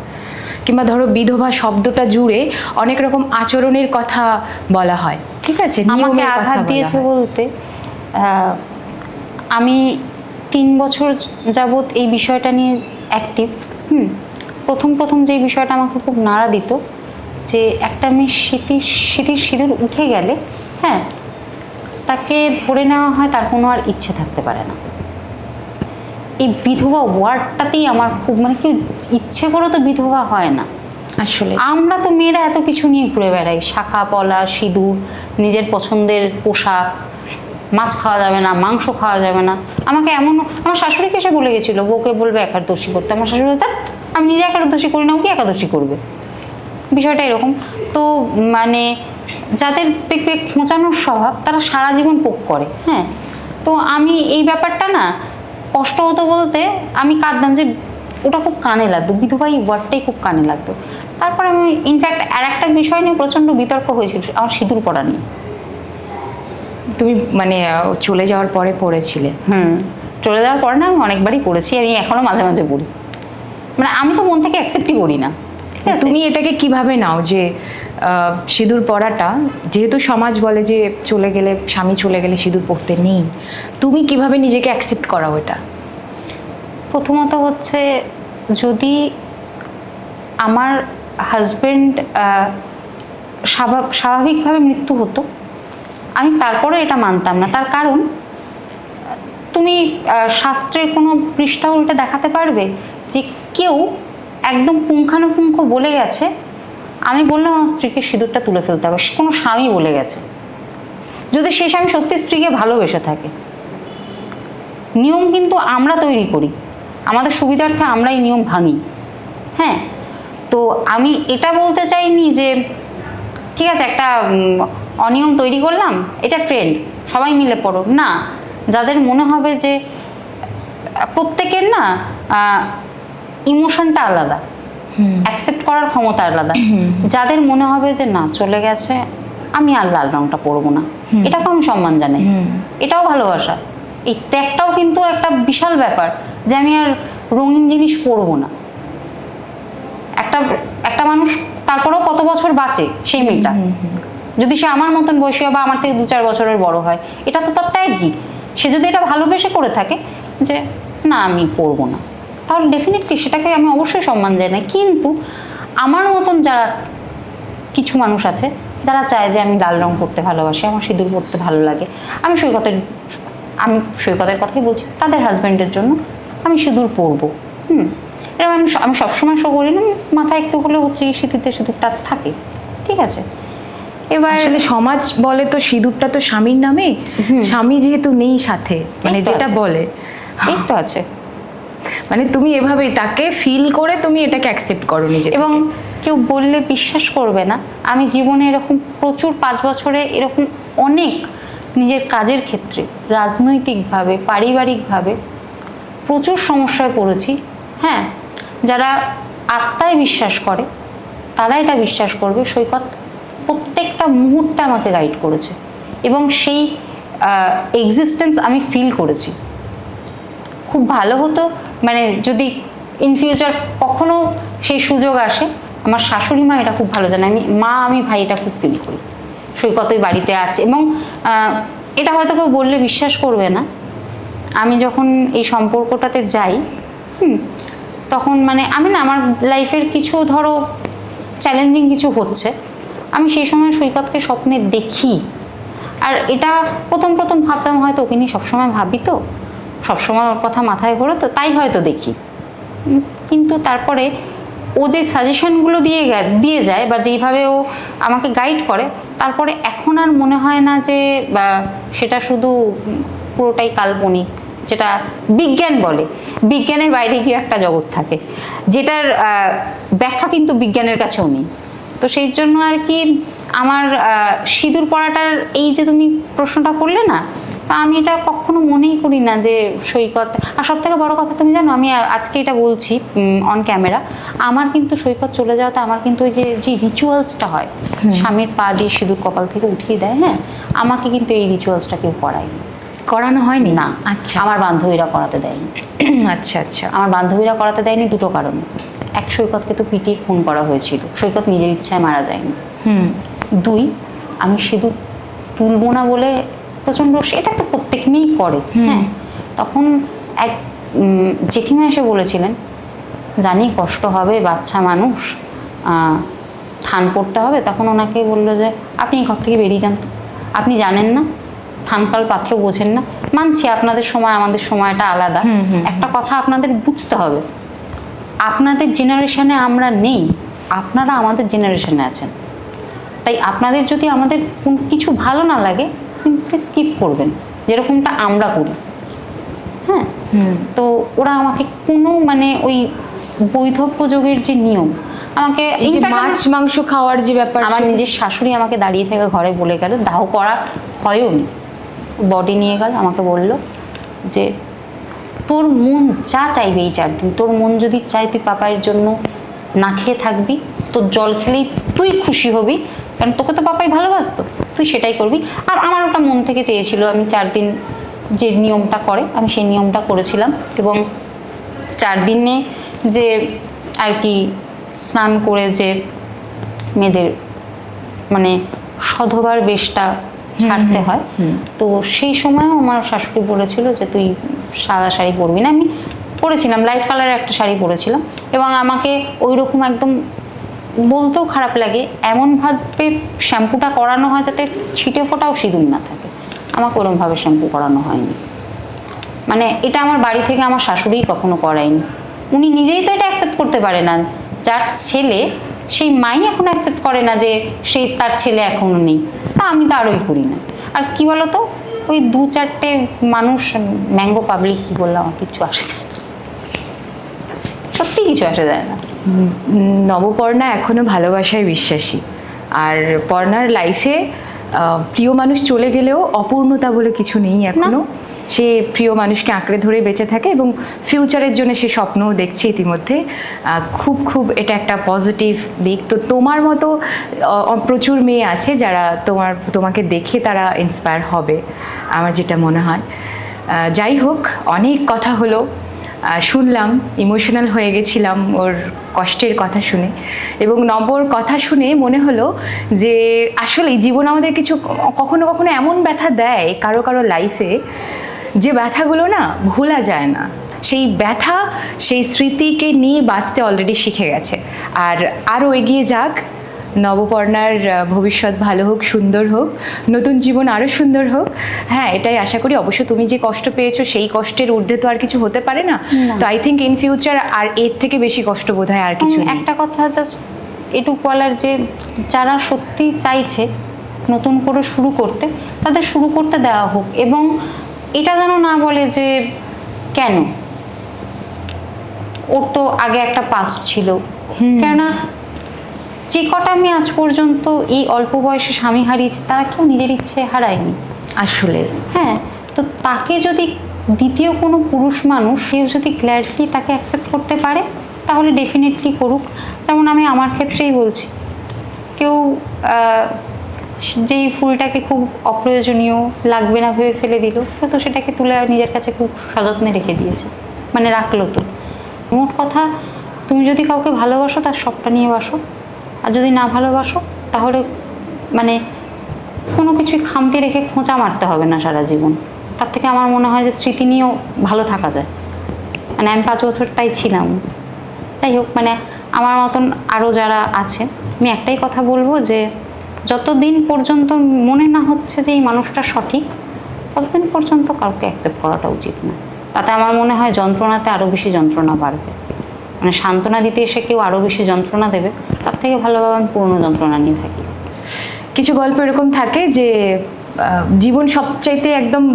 কিংবা ধরো বিধবা শব্দটা জুড়ে অনেক রকম আচরণের কথা বলা হয়, ঠিক আছে, আমাকে আঘাত দিয়েছে বলতে, আমি 3 বছর যাবৎ এই বিষয়টা নিয়ে অ্যাক্টিভ। প্রথম যে বিষয়টা আমাকে খুব নাড়া দিত, যে একটা মেয়ে স্মৃতির সিঁদুর উঠে গেলে, হ্যাঁ, তাকে ধরে নেওয়া হয়, তার কোনো আর ইচ্ছে থাকতে পারে না। এই বিধবা ওয়ার্ডটাতেই আমার খুব, মানে কি ইচ্ছে করে তো বিধবা হয় না আসলে। আমরা তো মেয়েরা এত কিছু নিয়ে ঘুরে বেড়াই, শাখা পলা, সিঁদুর, নিজের পছন্দের পোশাক, মাছ খাওয়া যাবে না, মাংস খাওয়া যাবে না। আমাকে এমন, আমার শাশুড়িকে এসে বলে গেছিলো বউকে বলবে একাদশী করতে, আমার শাশুড়ি বলতে আমি নিজে একাদশী করি না, ও কি একাদশী করবে, বিষয়টা এরকম। তো মানে যাদের দেখবে খোঁচানোর স্বভাব, তারা সারা জীবন পোক করে, হ্যাঁ। তো আমি এই ব্যাপারটা না কষ্ট হতো বলতে আমি কাঁদতাম, যে ওটা খুব কানে লাগতো, বিধবা এই ওয়ার্ডটাই খুব কানে লাগতো। তারপর আমি ইনফ্যাক্ট আর একটা বিষয় নিয়ে প্রচণ্ড বিতর্ক হয়েছিল, আমার সিঁদুর পরা নিয়ে। তুমি মানে চলে যাওয়ার পরে পড়েছিলে? চলে যাওয়ার পরে না, আমি অনেকবারই পড়েছি, আমি এখনো মাঝে মাঝে পড়ি। মানে আমি তো মন থেকে অ্যাকসেপ্টই করি না। ঠিক আছে? তুমি এটাকে কিভাবে নাও যে সিঁদুর পরাটা, যেহেতু সমাজ বলে যে চলে গেলে, স্বামী চলে গেলে সিঁদুর পরতে নেই, তুমি কিভাবে নিজেকে অ্যাকসেপ্ট করাও এটা? প্রথমত হচ্ছে, যদি আমার হাজবেন্ড স্বাভাবিকভাবে মৃত্যু হতো, আমি তারপরে এটা মানতাম না। তার কারণ, তুমি শাস্ত্রের কোনো পৃষ্ঠা উল্টে দেখাতে পারবে যে কেউ একদম পুঙ্খানুপুঙ্খ বলে গেছে, আমি বললাম আমার স্ত্রীকে সিঁদুরটা তুলে ফেলতে হবে, কোনো স্বামী বলে গেছে, যদি সেই স্বামী সত্যি স্ত্রীকে ভালোবেসে থাকে। নিয়ম কিন্তু আমরা তৈরি করি, আমাদের সুবিধার্থে আমরাই নিয়ম ভাঙি। হ্যাঁ, তো আমি এটা বলতে চাইনি যে ঠিক আছে একটা অনিয়ম তৈরি করলাম, এটা ট্রেন্ড, সবাই মিলে পড়ো না। যাদের মনে হবে যে, প্রত্যেকের না ইমোশনটা আলাদা, অ্যাকসেপ্ট করার ক্ষমতা আলাদা। যাদের মনে হবে যে না চলে গেছে, আমি আর লাল রংটা পরবো না, এটাকে আমি সম্মান জানাই, এটাও ভালোবাসা। এই ত্যাগটাও কিন্তু একটা বিশাল ব্যাপার, যে আমি আর রঙিন জিনিস পরবো না। একটা মানুষ তারপরেও কত বছর বাঁচে সেই মেয়েটা, যদি সে আমার মতন বয়সী হয় বা আমার থেকে 2-4 বছরের বড় হয়, এটা তো তার ত্যাগই। সে যদি এটা ভালোবেসে করে থাকে যে না আমি পরবো না, তাহলে ডেফিনেটলি সেটাকে আমি অবশ্যই সম্মান জানাই। কিন্তু আমার মতন যারা কিছু মানুষ আছে যারা চায় যে আমি লাল রং পরতে ভালোবাসি, আমার সিঁদুর পরতে ভালো লাগে, আমি সৈকতের কথাই বলছি, তাদের হাজব্যান্ডের জন্য আমি সিঁদুর পরবো। এরকম আমি সবসময় শো করি না, মাথায় একটু হলেও হচ্ছে কি সিঁথিতে সিঁদুর টাচ থাকে। ঠিক আছে, এবার আসলে সমাজ বলে তো সিঁদুরটা তো স্বামীর নামে, স্বামী যেহেতু নেই সাথে, মানে এই তো যেটা আছে। বলে এই তো আছে। মানে তুমি এভাবেই তাকে ফিল করে তুমি এটাকে অ্যাকসেপ্ট করো নিজে থেকে। এবং কেউ বললে বিশ্বাস করবে না, আমি জীবনে এরকম প্রচুর 5 বছরে এরকম অনেক নিজের কাজের ক্ষেত্রে, রাজনৈতিকভাবে, পারিবারিকভাবে প্রচুর সমস্যায় পড়েছি। হ্যাঁ, যারা আত্মায় বিশ্বাস করে তারা এটা বিশ্বাস করবে, সৈকত প্রত্যেকটা মুহূর্তে আমাকে গাইড করেছে এবং সেই এক্সিস্টেন্স আমি ফিল করেছি। খুব ভালো হতো মানে যদি ইন ফিউচার কখনো সেই সুযোগ আসে, আমার শাশুড়ি মা এটা খুব ভালো জানে, আমি ভাই এটা খুব ফিল করি, সৈকতই বাড়িতে আছে। এবং এটা হয়তো কেউ বললে বিশ্বাস করবে না, আমি যখন এই সম্পর্কটাতে যাই তখন মানে আমি না আমার লাইফের কিছু ধরো চ্যালেঞ্জিং কিছু হচ্ছে, আমি সেই সময় সৈকতকে স্বপ্নে দেখি। আর এটা প্রথম ভাবতাম হয়তো ওকে নিয়ে সবসময় ভাবি, তো সবসময় ওর কথা মাথায় ঘোরে, তো তাই হয়তো দেখি। কিন্তু তারপরে ও যে সাজেশনগুলো দিয়ে যায় বা যেইভাবে ও আমাকে গাইড করে, তারপরে এখন আর মনে হয় না যে সেটা শুধু পুরোটাই কাল্পনিক, যেটা বিজ্ঞান বলে। বিজ্ঞানের বাইরে গিয়ে একটা জগৎ থাকে, যেটার ব্যাখ্যা কিন্তু বিজ্ঞানের কাছেও নেই। তো সেই জন্য আর কি আমার সিঁদুর পরাটার এই যে তুমি প্রশ্নটা করলে না, তা আমি এটা কখনো মনেই করি না যে সৈকত। আর সব থেকে বড় কথা তুমি জানো, আমি আজকে এটা বলছি অন ক্যামেরা, আমার কিন্তু সৈকত চলে যাওয়াতে আমার কিন্তু ওই যে রিচুয়ালসটা হয়, স্বামীর পা দিয়ে সিঁদুর কপাল থেকে উঠিয়ে দেয়, হ্যাঁ, আমাকে কিন্তু এই রিচুয়ালসটা কেউ করায়নি। করানো হয়নি? না। আচ্ছা। আমার বান্ধবীরা করাতে দেয়নি। আচ্ছা আচ্ছা। আমার বান্ধবীরা করাতে দেয়নি দুটো কারণে। এক, সৈকতকে তো পিটিয়ে খুন করা হয়েছিল, সৈকত নিজের ইচ্ছায় মারা যায়নি। 2, আমি সিঁদুর তুলবো না বলে প্রচণ্ড, এটা তো প্রত্যেক মেয়েই করে। হ্যাঁ, তখন এক জেঠিমা এসে বলেছিলেন, জানি কষ্ট হবে, বাচ্চা মানুষ, থান পড়তে হবে। তখন ওনাকে বললো যে আপনি এই ঘর থেকে বেরিয়ে যান, আপনি জানেন না, স্থানকাল পাত্র বোঝেন না। মানছি আপনাদের সময় আমাদের সময়টা আলাদা, একটা কথা আপনাদের বুঝতে হবে, আপনাদের জেনারেশনে আমরা নেই, আপনারা আমাদের জেনারেশনে আছেন, তাই আপনাদের যদি আমাদের কিছু ভালো না লাগে সিম্পলি স্কিপ করবেন, যেরকমটা আমরা করি। হ্যাঁ, তো ওরা আমাকে কোনো মানে ওই বৈধব্যযোগের যে নিয়ম, আমাকে মাছ মাংস খাওয়ার যে ব্যাপার, আমার নিজের শাশুড়ি আমাকে দাঁড়িয়ে থেকে ঘরে বলে গেল, দাহ করা হয়ও নি, বডি নিয়ে গেল, আমাকে বলল যে তোর মন যা চাইবে এই 4 দিন, তোর মন যদি চাই তুই পাপাইয়ের জন্য না খেয়ে থাকবি, তোর জল খেলেই তুই খুশি হবি, কারণ তোকে তো পাপাই ভালোবাসতো, তুই তুই সেটাই করবি। আর আমার ওটা মন থেকে চেয়েছিল, আমি 4 দিন যে নিয়মটা করে আমি সেই নিয়মটা করেছিলাম। এবং 4 দিনে যে আর কি স্নান করে যে মেয়েদের মানে সধবার বেশটা ছাড়তে হয়, তো সেই সময়ও আমার শাশুড়ি বলেছিল যে তুই সাদা শাড়ি পরবি না। আমি পরেছিলাম, লাইট কালারের একটা শাড়ি পরেছিলাম, এবং আমাকে ওই রকম একদম বলতেও খারাপ লাগে এমনভাবে শ্যাম্পুটা করানো হয় যাতে ছিটে ফোটাও সিঁদুর না থাকে। আমাকে ওরমভাবে শ্যাম্পু করানো হয়নি। মানে এটা আমার বাড়ি থেকে আমার শাশুড়িই কখনো করায়নি। উনি নিজেই তো এটা অ্যাকসেপ্ট করতে পারে না। যার ছেলে সেই মাই এখনো অ্যাকসেপ্ট করে না যে সেই তার ছেলে এখনো নেই, তা আমি তো আরোই করি না। আর কি বলতো, ওই 2-4টে মানুষ ম্যাঙ্গো পাবলিক কি বললাম, আমার কিচ্ছু আসে যায় না, সত্যি কিছু আসে যায় না। নবপর্ণা এখনো ভালোবাসায় বিশ্বাসী, আর পর্ণার লাইফে প্রিয় মানুষ চলে গেলেও অপূর্ণতা বলে কিছু নেই এখনো। সে প্রিয় মানুষকে আঁকড়ে ধরে বেঁচে থাকে এবং ফিউচারের জন্য সে স্বপ্নও দেখছে ইতিমধ্যে। খুব এটা একটা পজিটিভ দিক। তো তোমার মতো প্রচুর মেয়ে আছে যারা তোমাকে দেখে তারা ইন্সপায়ার হবে, আমার যেটা মনে হয়। যাই হোক, অনেক কথা হলো, শুনলাম, ইমোশনাল হয়ে গেছিলাম ওর কষ্টের কথা শুনে, এবং নবর কথা শুনে মনে হলো যে আসলেই জীবন আমাদের কিছু কখনো কখনো এমন ব্যথা দেয় কারো লাইফে, যে ব্যথাগুলো না ভোলা যায় না। সেই ব্যথা, সেই স্মৃতিকে নিয়ে বাঁচতে অলরেডি শিখে গেছে। আর আরও এগিয়ে যাক, নবপর্ণার ভবিষ্যৎ ভালো হোক, সুন্দর হোক, নতুন জীবন আরও সুন্দর হোক। হ্যাঁ, এটাই আশা করি। অবশ্য তুমি যে কষ্ট পেয়েছো সেই কষ্টের ঊর্ধ্বে তো আর কিছু হতে পারে না। তো আই থিঙ্ক ইন ফিউচার আর এর থেকে বেশি কষ্ট বোধ হয় আর কিছু নেই। একটা কথা জাস্ট এটুকু বলার, যে যারা সত্যি চাইছে নতুন করে শুরু করতে, তাদের শুরু করতে দেওয়া হোক। এবং এটা যেন না বলে যে কেন, ওর তো আগে একটা পাস্ট ছিল। কেননা যে কটা আমি আজ পর্যন্ত এই অল্প বয়সে স্বামী হারিয়েছি, তারা কেউ নিজের ইচ্ছে হারায়নি আসলে। হ্যাঁ, তো তাকে যদি দ্বিতীয় কোনো পুরুষ মানুষ কেউ যদি গ্ল্যাডলি তাকে অ্যাকসেপ্ট করতে পারে, তাহলে ডেফিনেটলি করুক। যেমন আমি আমার ক্ষেত্রেই বলছি, কেউ যেই ফুলটাকে খুব অপ্রয়োজনীয় লাগবে না ভেবে ফেলে দিল, কেউ তো সেটাকে তুলে নিজের কাছে খুব সযত্নে রেখে দিয়েছে, মানে রাখলো। তো মোট কথা, তুমি যদি কাউকে ভালোবাসো তার সবটা নিয়ে বাসো, আর যদি না ভালোবাসো তাহলে মানে কোনো কিছুই খামতি রেখে খোঁচা মারতে হবে না সারা জীবন। তার থেকে আমার মনে হয় যে স্মৃতি নিয়েও ভালো থাকা যায়। মানে আমি 5 বছর তাই ছিলাম। যাই হোক, মানে আমার মতন আরও যারা আছে, আমি একটাই কথা বলবো যে যতদিন পর্যন্ত মনে না হচ্ছে যে এই মানুষটা সঠিক, ততদিন পর্যন্ত কাউকে অ্যাকসেপ্ট করাটা উচিত না। তাতে আমার মনে হয় যন্ত্রণাতে আরও বেশি যন্ত্রণা বাড়বে। মানে সান্ত্বনা দিতে এসে কেউ আরও বেশি যন্ত্রণা দেবে, তার থেকে ভালোভাবে আমি পূর্ণ যন্ত্রণা নিয়ে থাকি। কিছু গল্প এরকম থাকে যে জীবন সবচাইতে একদম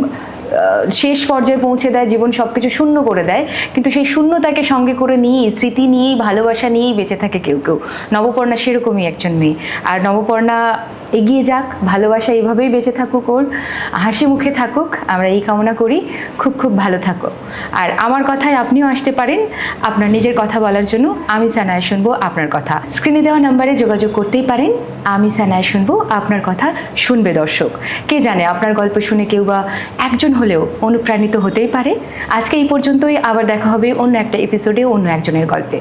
শেষ পর্যায়ে পৌঁছে দেয়, জীবন সব কিছু শূন্য করে দেয়, কিন্তু সেই শূন্যতাকে সঙ্গে করে নিয়েই, স্মৃতি নিয়েই, ভালোবাসা নিয়েই বেঁচে থাকে কেউ কেউ। নবপর্ণা সেরকমই একজন মেয়ে। আর নবপর্ণা এগিয়ে যাক, ভালোবাসা এইভাবেই বেঁচে থাকুক, ওর হাসি মুখে থাকুক, আমরা এই কামনা করি। খুব ভালো থাকো। আর আমার কথায় আপনিও আসতে পারেন আপনার নিজের কথা বলার জন্য। আমি সানায়া শুনবো আপনার কথা। স্ক্রিনে দেওয়া নাম্বারে যোগাযোগ করতেই পারেন। আমি সানায়া শুনবো আপনার কথা, শুনবে দর্শক। কে জানে, আপনার গল্প শুনে কেউ বা একজন হলেও অনুপ্রাণিত হতেই পারে। আজকে এই পর্যন্তই, আবার দেখা হবে অন্য একটা এপিসোডে অন্য একজনের গল্পে।